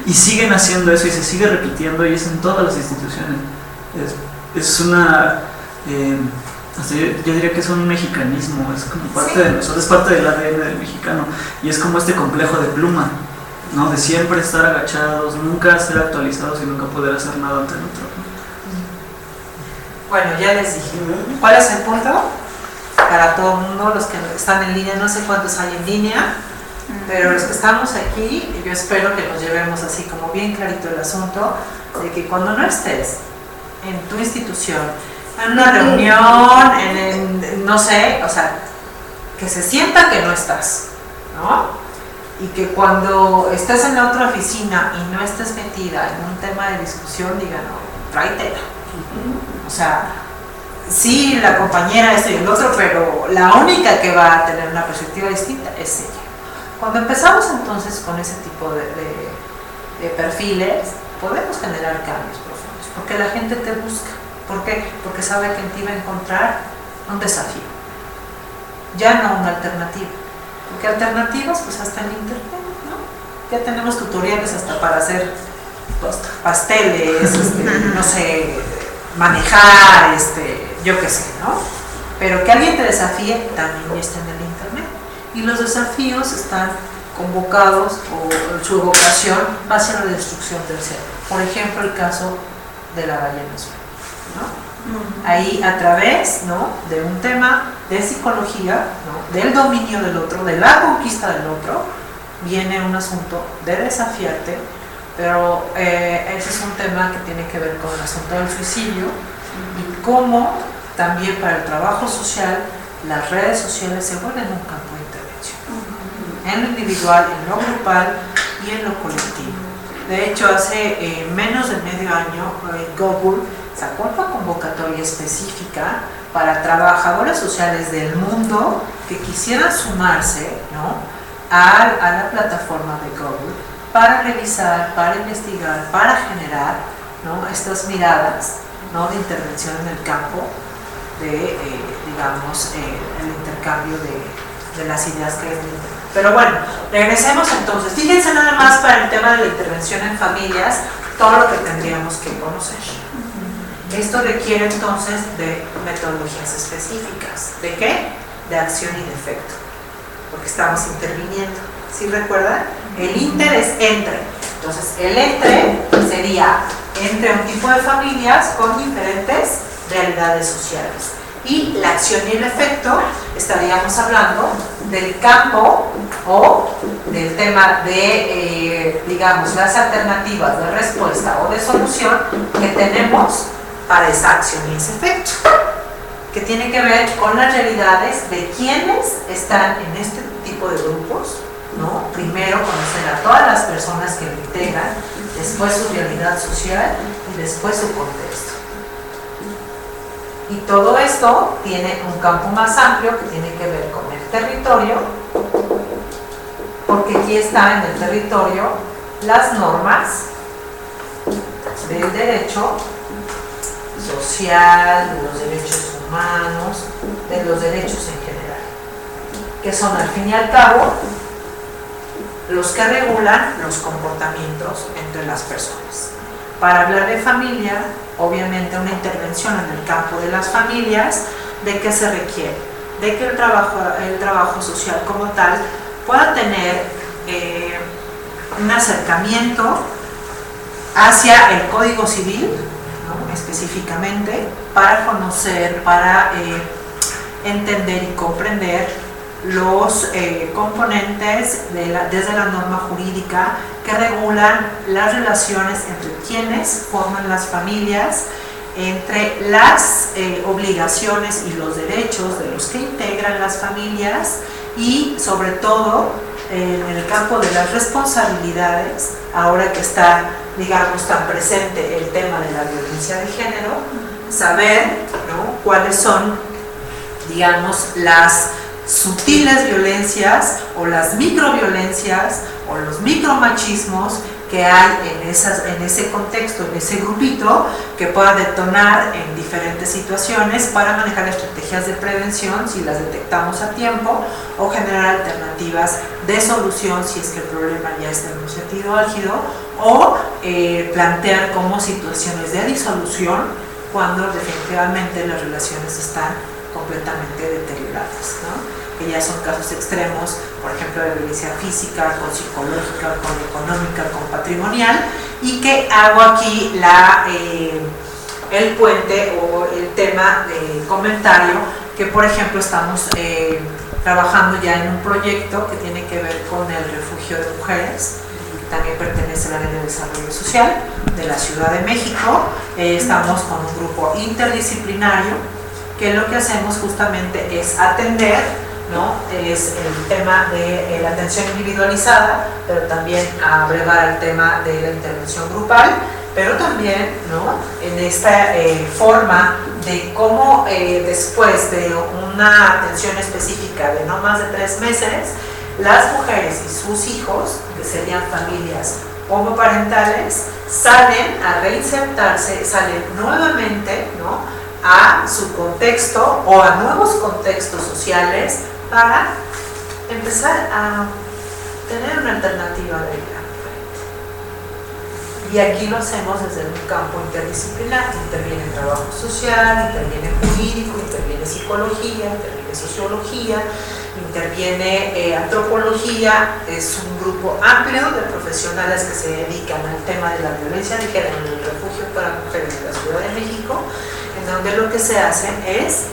y siguen haciendo eso y se sigue repitiendo, y es en todas las instituciones. Es una yo diría que es un mexicanismo, es como parte de nosotros, es parte del ADN del mexicano, y es como este complejo de pluma, ¿no? De siempre estar agachados, nunca ser actualizados y nunca poder hacer nada ante el otro. Bueno, ya les dije, ¿cuál es el punto? Para todo el mundo, los que están en línea, no sé cuántos hay en línea, pero los que estamos aquí, yo espero que nos llevemos así como bien clarito el asunto, de que cuando no estés en tu institución, en una reunión, no sé, o sea, que se sienta que no estás, ¿no? Y que cuando estés en la otra oficina y no estés metida en un tema de discusión, digan, no, tráetela. O sea, sí, la compañera, esto y el otro, pero la única que va a tener una perspectiva distinta es ella. Cuando empezamos entonces con ese tipo de perfiles, podemos generar cambios profundos, porque la gente te busca. ¿Por qué? Porque sabe que en ti va a encontrar un desafío, ya no una alternativa. Porque alternativas, pues hasta en internet, ¿no? Ya tenemos tutoriales hasta para hacer pasteles, no sé, manejar, yo qué sé, ¿no? Pero que alguien te desafíe también está en el internet. Y los desafíos están convocados, o su evocación va hacia la destrucción del ser. Por ejemplo, el caso de la ballena azul, ¿no? Ahí, a través, ¿no?, de un tema de psicología, ¿no?, del dominio del otro, de la conquista del otro, viene un asunto de desafiarte, pero ese es un tema que tiene que ver con el asunto del suicidio y cómo también para el trabajo social las redes sociales se vuelven un campo de intervención, en lo individual, en lo grupal y en lo colectivo. De hecho, hace menos de medio año, Google sacó una convocatoria específica para trabajadores sociales del mundo que quisieran sumarse, ¿no?, a la plataforma de Google para revisar, para investigar, para generar, ¿no?, estas miradas, ¿no?, de intervención en el campo de, digamos, el intercambio de las ideas que hay en el internet. Pero bueno, regresemos entonces. Fíjense nada más para el tema de la intervención en familias, todo lo que tendríamos que conocer. Esto requiere entonces de metodologías específicas. ¿De qué? De acción y de efecto, porque estamos interviniendo. ¿Sí recuerdan? El inter es entre. Entonces, el entre sería entre un tipo de familias con diferentes realidades sociales. Y la acción y el efecto, estaríamos hablando del campo o del tema de, digamos, las alternativas de respuesta o de solución que tenemos para esa acción y ese efecto, que tiene que ver con las realidades de quienes están en este tipo de grupos, ¿no? Primero conocer a todas las personas que lo integran, después su realidad social y después su contexto. Y todo esto tiene un campo más amplio que tiene que ver con el territorio, porque aquí está en el territorio las normas del derecho social, de los derechos humanos, de los derechos en general, que son al fin y al cabo los que regulan los comportamientos entre las personas. Para hablar de familia, obviamente una intervención en el campo de las familias, ¿de qué se requiere? De que el trabajo social como tal pueda tener un acercamiento hacia el Código Civil, ¿no? Específicamente, para conocer, para entender y comprender los componentes desde la norma jurídica que regulan las relaciones entre quienes forman las familias, entre las obligaciones y los derechos de los que integran las familias y sobre todo en el campo de las responsabilidades, ahora que está, digamos, tan presente el tema de la violencia de género, saber, ¿no?, cuáles son, digamos, las sutiles violencias o las microviolencias o los micromachismos que hay en ese contexto, en ese grupito, que pueda detonar en diferentes situaciones para manejar estrategias de prevención si las detectamos a tiempo, o generar alternativas de solución si es que el problema ya está en un sentido álgido, o plantear como situaciones de disolución cuando definitivamente las relaciones están completamente deterioradas, ¿no? Que ya son casos extremos, por ejemplo, de violencia física, con psicológica, con económica, con patrimonial, y que hago aquí el puente o el tema de comentario, que por ejemplo estamos trabajando ya en un proyecto que tiene que ver con el refugio de mujeres, que también pertenece al área de desarrollo social de la Ciudad de México. Estamos con un grupo interdisciplinario que lo que hacemos justamente es atender, ¿no?, es el tema de la atención individualizada, pero también abrevar el tema de la intervención grupal, pero también, ¿no?, en esta forma de cómo después de una atención específica de no más de 3 meses, las mujeres y sus hijos, que serían familias homoparentales, salen a reinsertarse, salen nuevamente, ¿no?, a su contexto o a nuevos contextos sociales para empezar a tener una alternativa de vida. Y aquí lo hacemos desde un campo interdisciplinar, interviene trabajo social, interviene jurídico, interviene psicología, interviene sociología, interviene antropología. Es un grupo amplio de profesionales que se dedican al tema de la violencia de género en el refugio para mujeres de la Ciudad de México, en donde lo que se hace es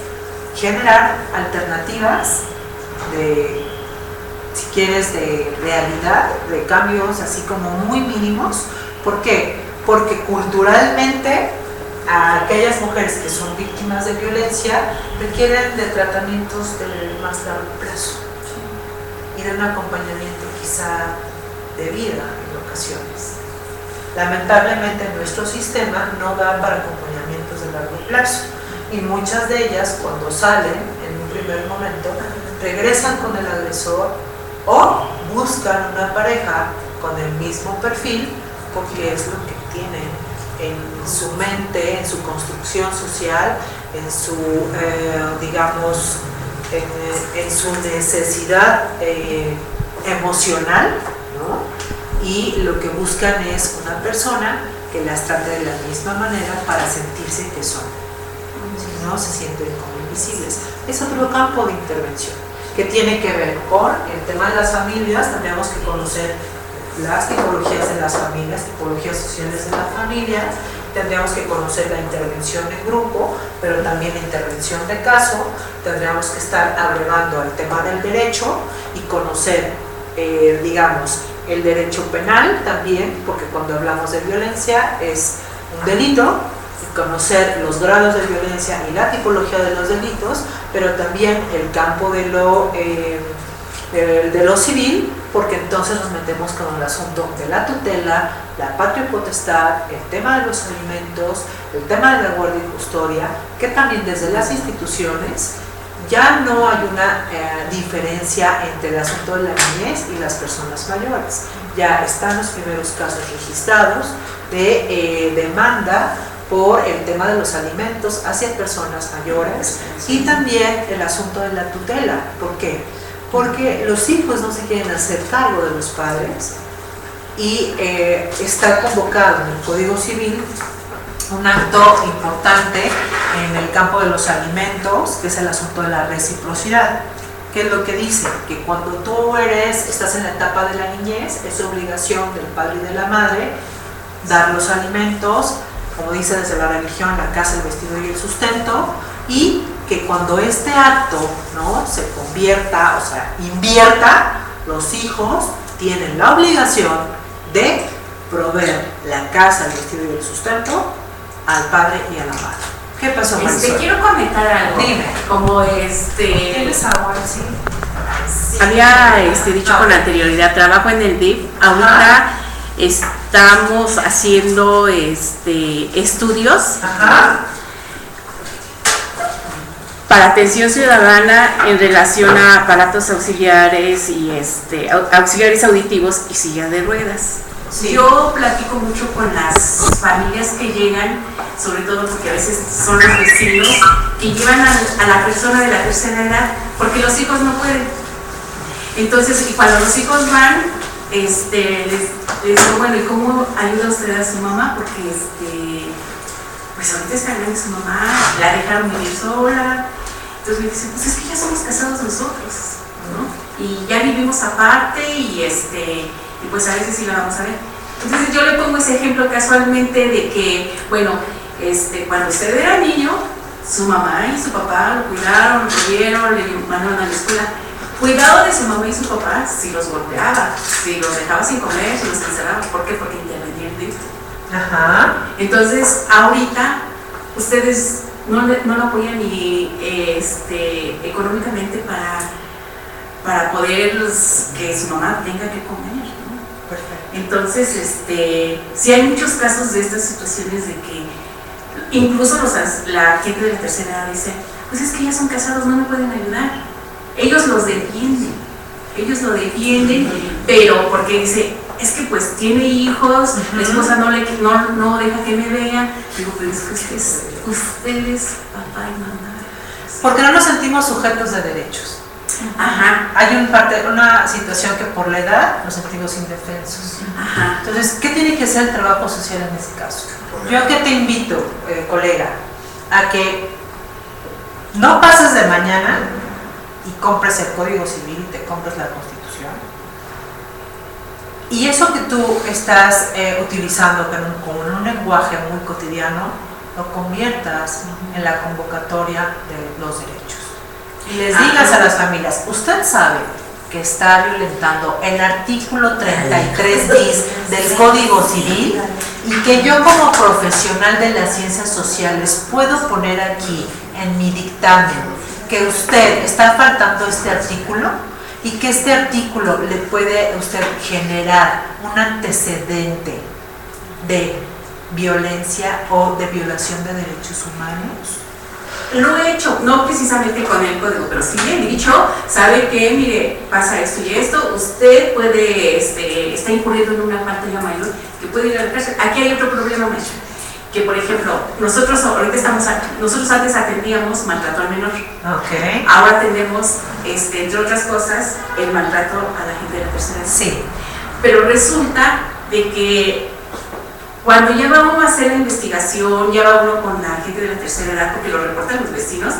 generar alternativas de, si quieres, de realidad, de cambios así como muy mínimos. ¿Por qué? Porque culturalmente a aquellas mujeres que son víctimas de violencia requieren de tratamientos de más largo plazo y de un acompañamiento quizá de vida en ocasiones. Lamentablemente nuestro sistema no da para acompañamientos de largo plazo y muchas de ellas, cuando salen en un primer momento, regresan con el agresor o buscan una pareja con el mismo perfil, porque es lo que tienen en su mente, en su construcción social, en su, digamos, en su necesidad emocional, ¿no? Y lo que buscan es una persona que las trate de la misma manera para sentirse que son. Si no, se sienten como invisibles. Es otro campo de intervención que tiene que ver con el tema de las familias. Tenemos que conocer las tipologías de las familias, tipologías sociales de las familias, tendríamos que conocer la intervención en grupo, pero también la intervención de caso, tendríamos que estar abrevando al tema del derecho y conocer, digamos, el derecho penal también, porque cuando hablamos de violencia es un delito, y conocer los grados de violencia y la tipología de los delitos, pero también el campo de lo civil, porque entonces nos metemos con el asunto de la tutela, la patria potestad, el tema de los alimentos, el tema de la guardia y custodia, que también desde las instituciones ya no hay una diferencia entre el asunto de la niñez y las personas mayores. Ya están los primeros casos registrados de demanda por el tema de los alimentos hacia personas mayores y también el asunto de la tutela. ¿Por qué? Porque los hijos no se quieren hacer cargo de los padres y está convocado en el Código Civil un acto importante en el campo de los alimentos, que es el asunto de la reciprocidad. ¿Qué es lo que dice? Que cuando tú estás en la etapa de la niñez, es obligación del padre y de la madre dar los alimentos, como dice desde la religión, la casa, el vestido y el sustento, y que cuando este acto, ¿no?, se convierta, o sea, invierta, los hijos tienen la obligación de proveer la casa, el vestido y el sustento al padre y a la madre. ¿Qué pasó, Marisol? Quiero comentar algo. Dime. Como ¿Tienes agua? Sí. había dicho con anterioridad, trabajo en el DIF. Ahorita estamos haciendo estudios para atención ciudadana en relación a aparatos auxiliares y auxiliares auditivos y silla de ruedas. Sí. Yo platico mucho con las familias que llegan, sobre todo porque a veces son los vecinos que llevan a la persona de la tercera edad porque los hijos no pueden. Entonces, y cuando los hijos van, les digo, bueno, ¿y cómo ayuda usted a su mamá? Porque pues ahorita está grande su mamá, la dejaron vivir sola. Entonces me dicen, pues es que ya somos casados nosotros, ¿no? Y ya vivimos aparte y pues a veces sí la vamos a ver. Entonces yo le pongo ese ejemplo casualmente de que, bueno, cuando usted era niño, su mamá y su papá lo cuidaron, lo tuvieron, le mandaron a la escuela. Cuidado de su mamá y su papá si los golpeaba, si los dejaba sin comer, si los encerraba. ¿Por qué? Porque intervenían de esto. Entonces, ahorita, ustedes no lo apoyan ni económicamente para poder que su mamá tenga que comer, ¿no? Perfecto. Entonces, sí hay muchos casos de estas situaciones de que incluso la gente de la tercera edad dice, pues es que ya son casados, no me pueden ayudar. Ellos lo defienden, pero porque dice, es que pues tiene hijos, la esposa no deja que me vea. Digo, pero es que ustedes, papá y mamá. Porque no nos sentimos sujetos de derechos. Hay una situación que por la edad nos sentimos indefensos. Entonces, ¿qué tiene que ser el trabajo social en ese caso? Yo que te invito, colega, a que no pases de mañana y compres el Código Civil y te compres la Constitución. Y eso que tú estás utilizando como en un lenguaje muy cotidiano, lo conviertas en la convocatoria de los derechos. Y les digas a las familias, usted sabe que está violentando el artículo 33 bis del Código Civil y que yo como profesional de las ciencias sociales puedo poner aquí en mi dictamen que usted está faltando este artículo y que este artículo le puede a usted generar un antecedente de violencia o de violación de derechos humanos. Lo he hecho, no precisamente con el código, pero sí he dicho, sabe que, mire, pasa esto y esto, usted puede, está incurriendo en una falta ya mayor, que puede ir a la cárcel. Aquí hay otro problema, maestro, que por ejemplo, nosotros antes atendíamos maltrato al menor. Ahora atendemos, entre otras cosas, el maltrato a la gente de la tercera edad. Sí. Pero resulta de que cuando ya va uno a hacer la investigación, ya va uno con la gente de la tercera edad, porque lo reportan los vecinos,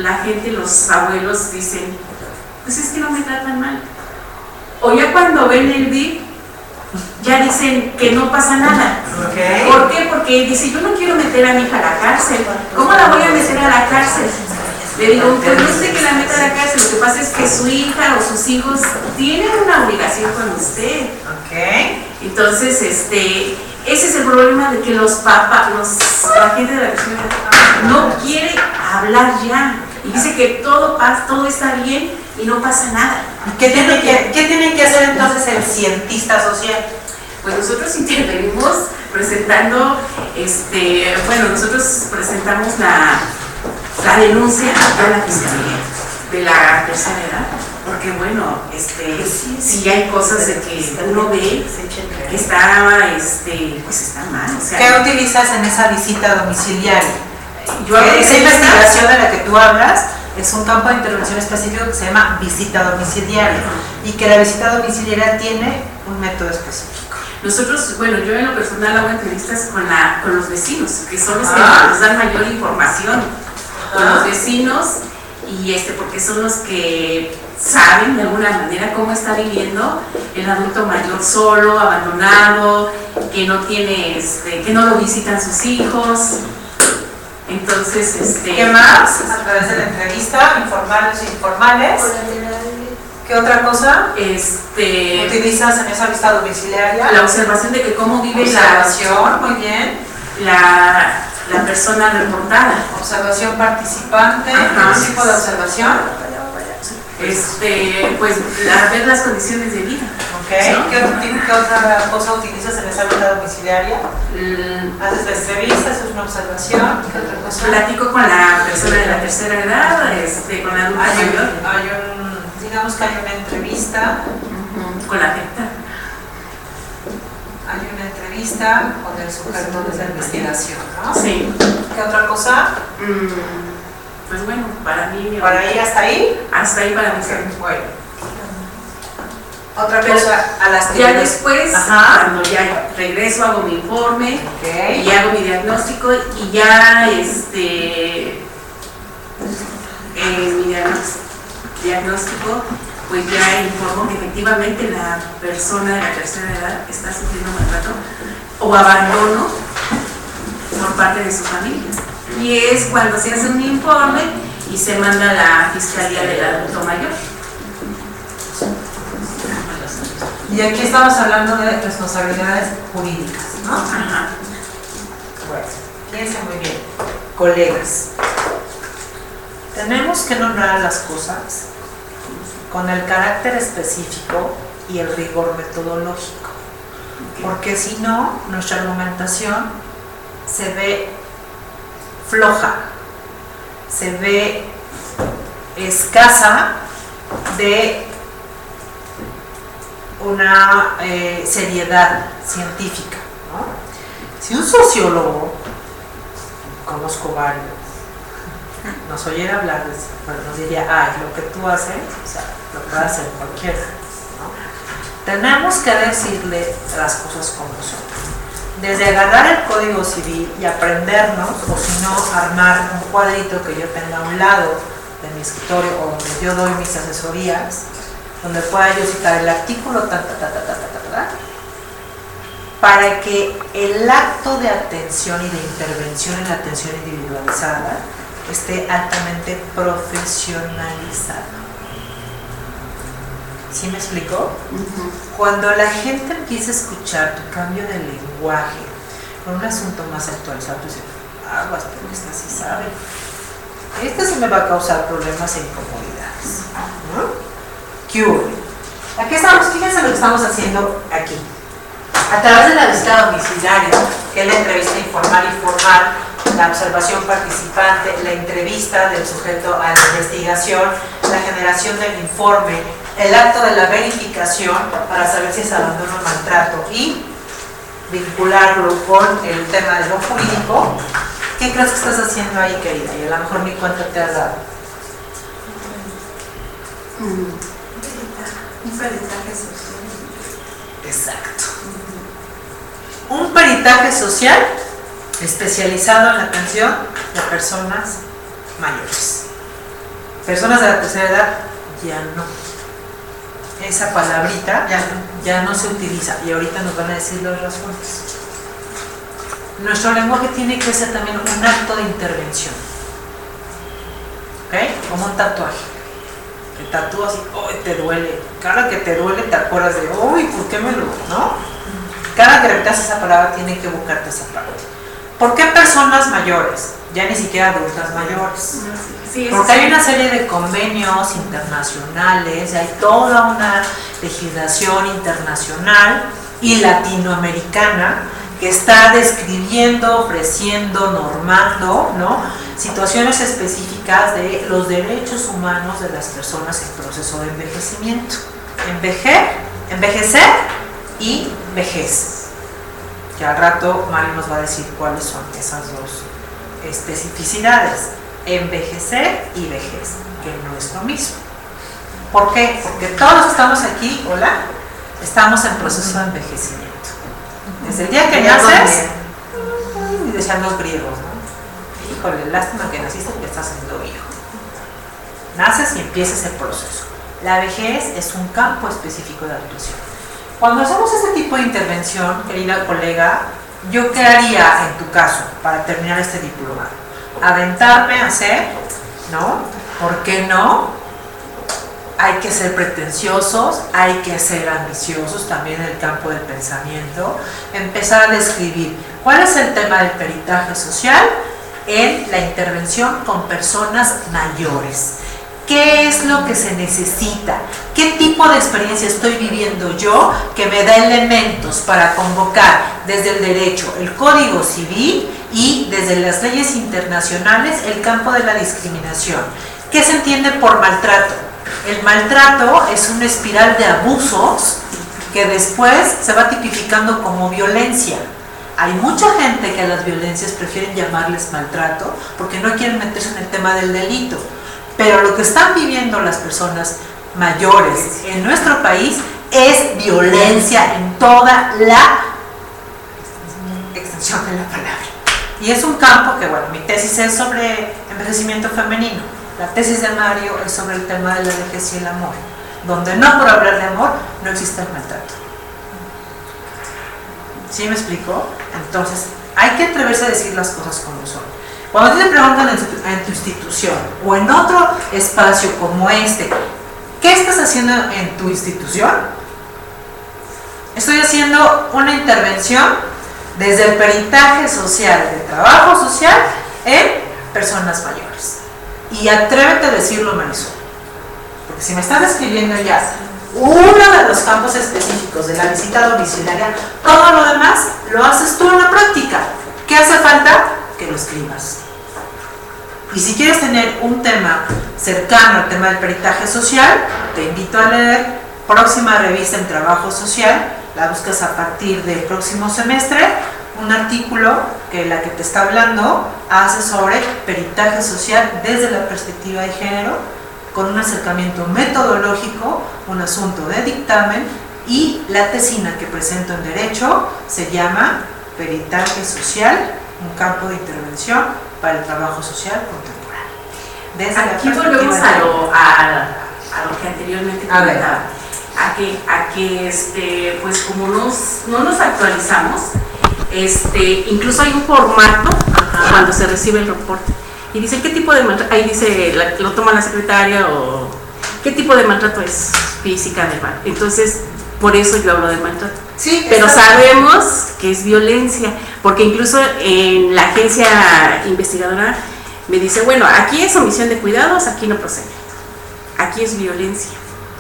la gente, los abuelos dicen, pues es que no me tratan mal. O ya cuando ven el DIF, ya dicen que no pasa nada. Okay. ¿Por qué? Porque dice, yo no quiero meter a mi hija a la cárcel. ¿Cómo la voy a meter a la cárcel? Le digo, pues no sé que la meta a la cárcel, lo que pasa es que su hija o sus hijos tienen una obligación con usted. Okay. Entonces, ese es el problema de que los papás, la gente de la persona no quiere hablar ya. Y dice que todo está bien y no pasa nada. ¿Qué tiene que hacer entonces el cientista social? Pues nosotros intervenimos presentando, nosotros presentamos la denuncia a la fiscalía de la tercera edad, porque bueno, si hay cosas de que uno ve que está, pues está mal. O sea, ¿qué utilizas en esa visita domiciliaria? Esa esa investigación de la que tú hablas es un campo de intervención específico que se llama visita domiciliaria y que la visita domiciliaria tiene un método específico. Nosotros, yo en lo personal hago entrevistas con los vecinos, que son los que nos dan mayor información, con los vecinos, y porque son los que saben de alguna manera cómo está viviendo el adulto mayor solo, abandonado, que no tiene, que no lo visitan sus hijos. Entonces, ¿qué más? A través de la entrevista, informales e informales. ¿Qué otra cosa utilizas en esa visita domiciliaria? La observación de que cómo vive muy bien. La persona reportada. Observación participante. ¿Qué tipo de observación? Pues ver las condiciones de vida. Okay. ¿Sí? ¿Qué otra cosa utilizas en esa visita domiciliaria? ¿Haces la entrevista? ¿Haces una observación? ¿Qué otra cosa? Platico con la persona de la tercera edad, con la adulto mayor. Digamos que hay una entrevista con la afecta. Hay una entrevista con el sujeto de la investigación, ¿no? Sí. ¿Qué otra cosa? Pues bueno, para mí... ¿Para ahí hasta ahí? Hasta ahí para mí. Bueno. Otra cosa a las que... Ya después, cuando ya regreso, hago mi informe y hago mi diagnóstico y ya mi diagnóstico, pues ya informo que efectivamente la persona de la tercera edad está sufriendo maltrato o abandono por parte de su familia. Y es cuando se hace un informe y se manda a la fiscalía del adulto mayor. Y aquí estamos hablando de responsabilidades jurídicas, ¿no? Ajá. Bueno, fíjense muy bien, colegas. Tenemos que nombrar las cosas con el carácter específico y el rigor metodológico, porque si no, nuestra argumentación se ve floja, se ve escasa de una seriedad científica, ¿no? Si un sociólogo, conozco varios, nos oyera hablar de eso, nos diría, lo que tú haces, o sea, lo puede hacer cualquiera, ¿no? Tenemos que decirle las cosas como son. Desde agarrar el Código Civil y aprendernos, o si no, armar un cuadrito que yo tenga a un lado de mi escritorio o donde yo doy mis asesorías, donde pueda yo citar el artículo, para que el acto de atención y de intervención en la atención individualizada esté altamente profesionalizado. ¿Sí me explico? Cuando la gente empieza a escuchar tu cambio de lenguaje con un asunto más actualizado, tú dices, aguas, porque esta sí sabe. Esta sí me va a causar problemas e incomodidades, ¿no? ¿Qué hubo? Aquí estamos, fíjense lo que estamos haciendo aquí. A través de la visita domiciliaria, que es la entrevista informal y formal, la observación participante, la entrevista del sujeto a la investigación, la generación del informe, el acto de la verificación para saber si es abandono o maltrato y vincularlo con el tema de lo jurídico. ¿Qué crees que estás haciendo ahí, querida? Y a lo mejor ni cuenta te has dado. Un peritaje social. Exacto. Un peritaje social especializado en la atención de personas mayores. Personas de la tercera edad ya no. esa palabrita ya no se utiliza y ahorita nos van a decir las razones. Nuestro lenguaje tiene que ser también un acto de intervención, ¿ok? Como un tatuaje. Te tatúas y ¡ay, te duele! Cada que te duele te acuerdas de ¡uy, ¿por qué me lo...? ¿no? Cada que repitas esa palabra tiene que evocarte esa parte. ¿Por qué personas mayores? Ya ni siquiera adultas mayores. Sí, porque hay una serie de convenios internacionales, hay toda una legislación internacional y latinoamericana que está describiendo, ofreciendo, normando, ¿no?, situaciones específicas de los derechos humanos de las personas en proceso de envejecimiento. Envejecer y vejez. Que al rato Mari nos va a decir cuáles son esas dos especificidades. Envejecer y vejez, que no es lo mismo. ¿Por qué? Porque todos los que estamos aquí, hola, estamos en proceso de envejecimiento. Desde el día que naces, y decían los griegos, ¿no? Híjole, lástima que naciste porque estás siendo viejo. Naces y empiezas el proceso. La vejez es un campo específico de actuación. Cuando hacemos este tipo de intervención, querida colega, ¿yo qué haría en tu caso para terminar este diplomado? Aventarme a hacer, ¿no? ¿Por qué no? Hay que ser pretenciosos, hay que ser ambiciosos también en el campo del pensamiento, empezar a describir cuál es el tema del peritaje social en la intervención con personas mayores. ¿Qué es lo que se necesita? ¿Qué tipo de experiencia estoy viviendo yo que me da elementos para convocar desde el derecho, el Código Civil y desde las leyes internacionales el campo de la discriminación? ¿Qué se entiende por maltrato? El maltrato es una espiral de abusos que después se va tipificando como violencia. Hay mucha gente que a las violencias prefieren llamarles maltrato porque no quieren meterse en el tema del delito. Pero lo que están viviendo las personas mayores en nuestro país es violencia en toda la extensión de la palabra. Y es un campo que, bueno, mi tesis es sobre envejecimiento femenino. La tesis de Mario es sobre el tema de la vejez y el amor, donde no por hablar de amor no existe el maltrato. ¿Sí me explico? Entonces, hay que atreverse a decir las cosas como son. Cuando te preguntan en tu institución o en otro espacio como este, ¿qué estás haciendo en tu institución? Estoy haciendo una intervención desde el peritaje social, de trabajo social en personas mayores. Y atrévete a decirlo, Marisol, porque si me estás describiendo ya uno de los campos específicos de la visita domiciliaria, todo lo demás lo haces tú en la práctica. ¿Qué hace falta? Que lo escribas. Y si quieres tener un tema cercano al tema del peritaje social, te invito a leer próxima revista en trabajo social, la buscas a partir del próximo semestre, un artículo que la que te está hablando hace sobre peritaje social desde la perspectiva de género, con un acercamiento metodológico, un asunto de dictamen, y la tesina que presento en Derecho se llama Peritaje Social, un campo de intervención para el trabajo social contemporáneo. Desde aquí volvemos a lo que anteriormente comentaba, a que pues como no nos actualizamos, incluso hay un formato cuando se recibe el reporte y dice qué tipo de maltrato, ahí dice, lo toma la secretaria o qué tipo de maltrato es, física, verbal. Entonces, por eso yo hablo de maltrato. Sí, pero sabemos que es violencia, porque incluso en la agencia investigadora me dice, bueno, aquí es omisión de cuidados, aquí no procede. Aquí es violencia.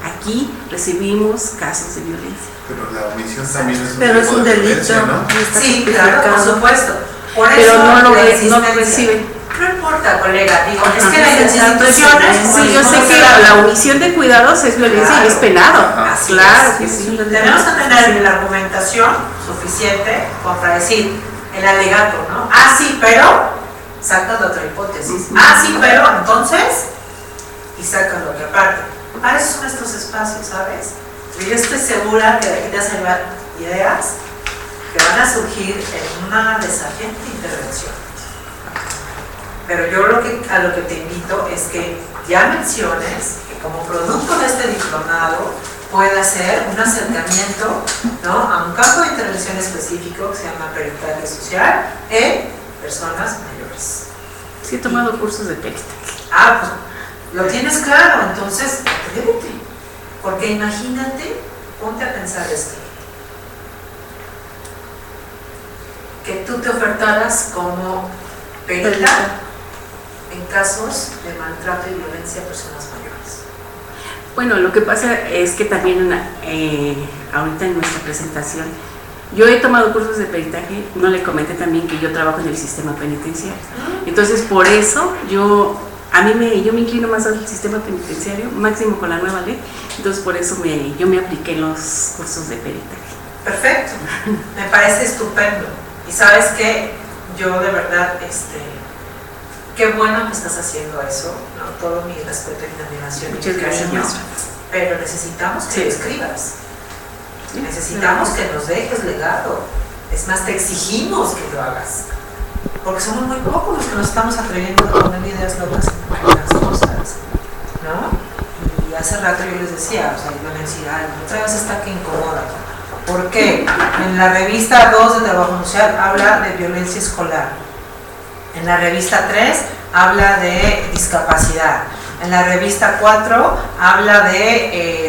Aquí recibimos casos de violencia. Pero la omisión también es un delito, ¿no? Sí, claro, por supuesto. Por pero eso no lo reciben. No importa, colega, digo, es que las instituciones... Sí, yo sé que la omisión de cuidados es violencia, claro, y es penado. Claro que sí. Tenemos que tener la argumentación suficiente como para decir el alegato, ¿no? Ah, sí, pero sacas la otra hipótesis. Ah, sí, pero entonces, y sacas la otra parte. Para eso son estos espacios, ¿sabes? Y yo estoy segura que de aquí te hacen ideas que van a surgir en una desafiante intervención. Pero yo a lo que te invito es que ya menciones que como producto de este diplomado puede hacer un acercamiento, ¿no?, a un campo de intervención específico que se llama peritaje social en personas mayores. Sí, he tomado cursos de peritaje. Ah, pues lo tienes claro, entonces atrévete. Porque imagínate, ponte a pensar esto. Que tú te ofertaras como perita en casos de maltrato y violencia a personas mayores. Bueno, lo que pasa es que también ahorita en nuestra presentación, yo he tomado cursos de peritaje, no le comenté también que yo trabajo en el sistema penitenciario. Entonces, por eso yo me inclino más al sistema penitenciario, máximo con la nueva ley. Entonces, por eso yo me apliqué en los cursos de peritaje. Perfecto, me parece estupendo. Y sabes que yo de verdad, qué bueno que estás haciendo eso, ¿no? Todo mi respeto y admiración. Muchas gracias, maestra. Pero necesitamos que Sí. lo escribas. Necesitamos que nos dejes legado. Es más, te exigimos que lo hagas. Porque somos muy pocos los que nos estamos atreviendo a poner ideas locas en las cosas, ¿no? Y hace rato yo les decía, o sea, iban a decir, ay, otra vez está que incomoda. ¿Por qué? En la revista 2 de Trabajo Social habla de violencia escolar. En la revista 3 habla de discapacidad. En la revista 4 habla de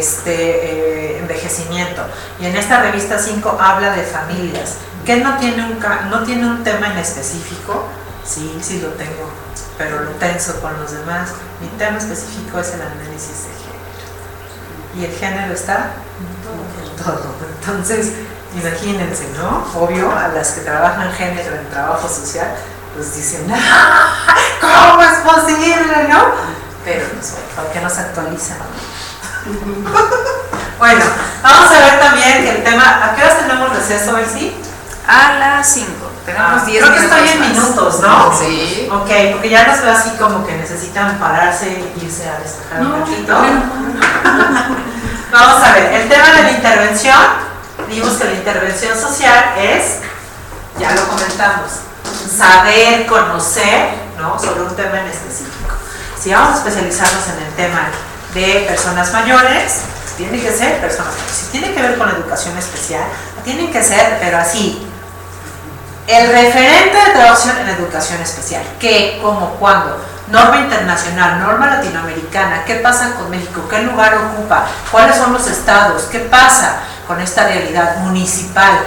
envejecimiento. Y en esta revista 5 habla de familias. ¿Qué no tiene un tema en específico? Sí, sí lo tengo, pero lo tenso con los demás. Mi tema específico es el análisis de género. ¿Y el género está? En todo. Entonces, imagínense, ¿no? Obvio, a las que trabajan género en trabajo social, pues dicen, ¿cómo es posible, no? Pero pues, ¿por qué no se actualizan? Bueno, vamos a ver también que el tema, ¿a qué horas tenemos receso, Elsie? A las 5. Tenemos 10 creo que minutos. estoy en más. minutos, ¿no? Sí. Ok, porque ya nos veo así como que necesitan pararse y irse a despejar un ratito. Vamos a ver, el tema de la intervención, dimos que la intervención social es, ya lo comentamos, saber, conocer, ¿no?, sobre un tema en específico. Si vamos a especializarnos en el tema de personas mayores, tiene que ser personas mayores. Si tiene que ver con educación especial, tienen que ser, pero así, el referente de traducción en educación especial. ¿Qué? ¿Cómo? ¿Cuándo? Norma internacional, norma latinoamericana. ¿Qué pasa con México? ¿Qué lugar ocupa? ¿Cuáles son los estados? ¿Qué pasa con esta realidad municipal?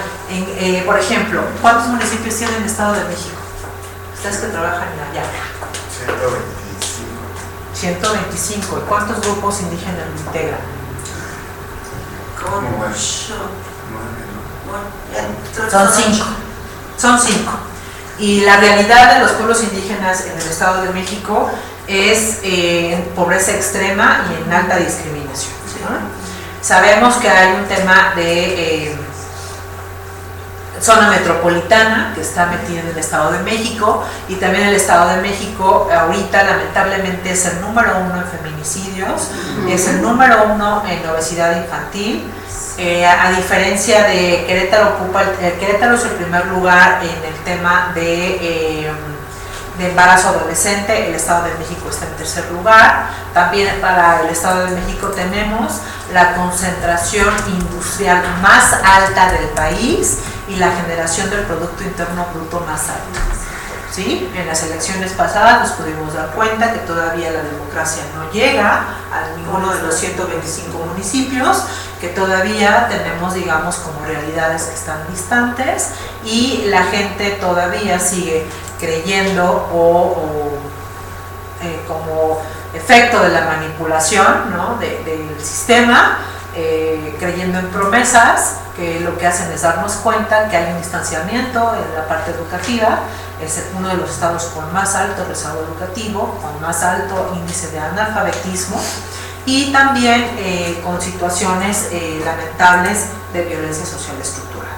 Por ejemplo, ¿cuántos municipios tiene el Estado de México? Ustedes que trabajan allá. 125. ¿Y cuántos grupos indígenas lo integran? Son 5. Y la realidad de los pueblos indígenas en el Estado de México es en pobreza extrema y en alta discriminación, ¿no? Sabemos que hay un tema de zona metropolitana que está metida en el Estado de México, y también el Estado de México ahorita lamentablemente es el número 1 en feminicidios, es el número 1 en obesidad infantil. A diferencia de Querétaro, Querétaro es el primer lugar en el tema de embarazo adolescente. El Estado de México está en tercer lugar. También para el Estado de México tenemos la concentración industrial más alta del país y la generación del Producto Interno Bruto más alta. ¿Sí? En las elecciones pasadas nos pudimos dar cuenta que todavía la democracia no llega a ninguno de los 125 municipios, que todavía tenemos, digamos, como realidades que están distantes, y la gente todavía sigue creyendo como efecto de la manipulación, ¿no?, del sistema, creyendo en promesas que lo que hacen es darnos cuenta que hay un distanciamiento en la parte educativa. Es uno de los estados con más alto rezago educativo, con más alto índice de analfabetismo, y también con situaciones lamentables de violencia social estructural.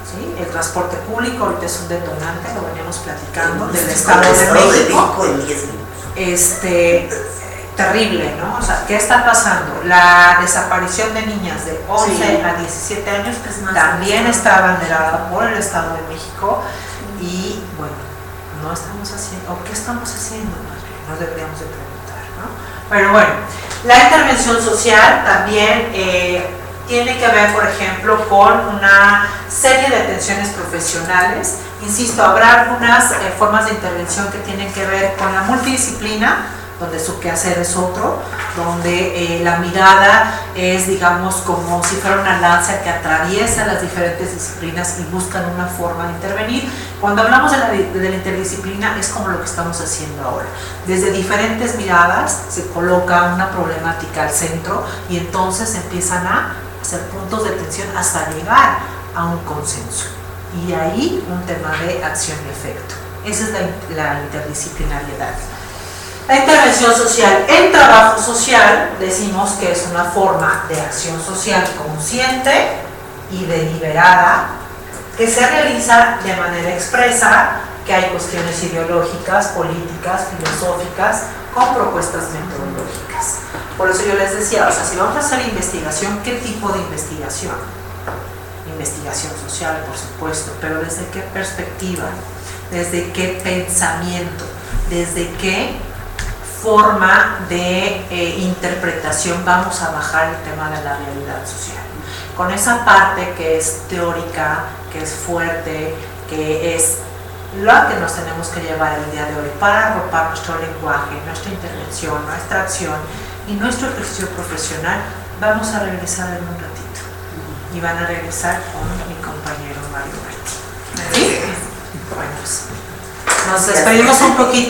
¿Sí? El transporte público ahorita es un detonante, lo veníamos platicando, del Estado de México. Terrible, ¿no? O sea, ¿qué está pasando? La desaparición de niñas de 11 a 17 años también está abanderada por el Estado de México. Y bueno, no estamos haciendo, ¿o qué estamos haciendo? Nos deberíamos de preguntar, ¿no? Pero bueno, la intervención social también tiene que ver, por ejemplo, con una serie de atenciones profesionales. Insisto, habrá algunas formas de intervención que tienen que ver con la multidisciplina, donde su quehacer es otro, donde la mirada es, digamos, como si fuera una lanza que atraviesa las diferentes disciplinas y buscan una forma de intervenir. Cuando hablamos de la interdisciplina es como lo que estamos haciendo ahora. Desde diferentes miradas se coloca una problemática al centro y entonces empiezan a hacer puntos de tensión hasta llegar a un consenso. Y ahí un tema de acción y efecto. Esa es la interdisciplinariedad. La intervención social en trabajo social decimos que es una forma de acción social consciente y deliberada que se realiza de manera expresa, que hay cuestiones ideológicas, políticas, filosóficas, con propuestas metodológicas. Por eso yo les decía, o sea, si vamos a hacer investigación, ¿qué tipo de investigación? Investigación social, por supuesto, pero ¿desde qué perspectiva? ¿Desde qué pensamiento? ¿Desde qué forma de interpretación vamos a bajar el tema de la realidad social? Con esa parte que es teórica, que es fuerte, que es lo que nos tenemos que llevar el día de hoy para arropar nuestro lenguaje, nuestra intervención, nuestra acción y nuestro ejercicio profesional. Vamos a regresar en un ratito y van a regresar con mi compañero Mario Martí. ¿Sí? Bueno, pues nos despedimos un poquito.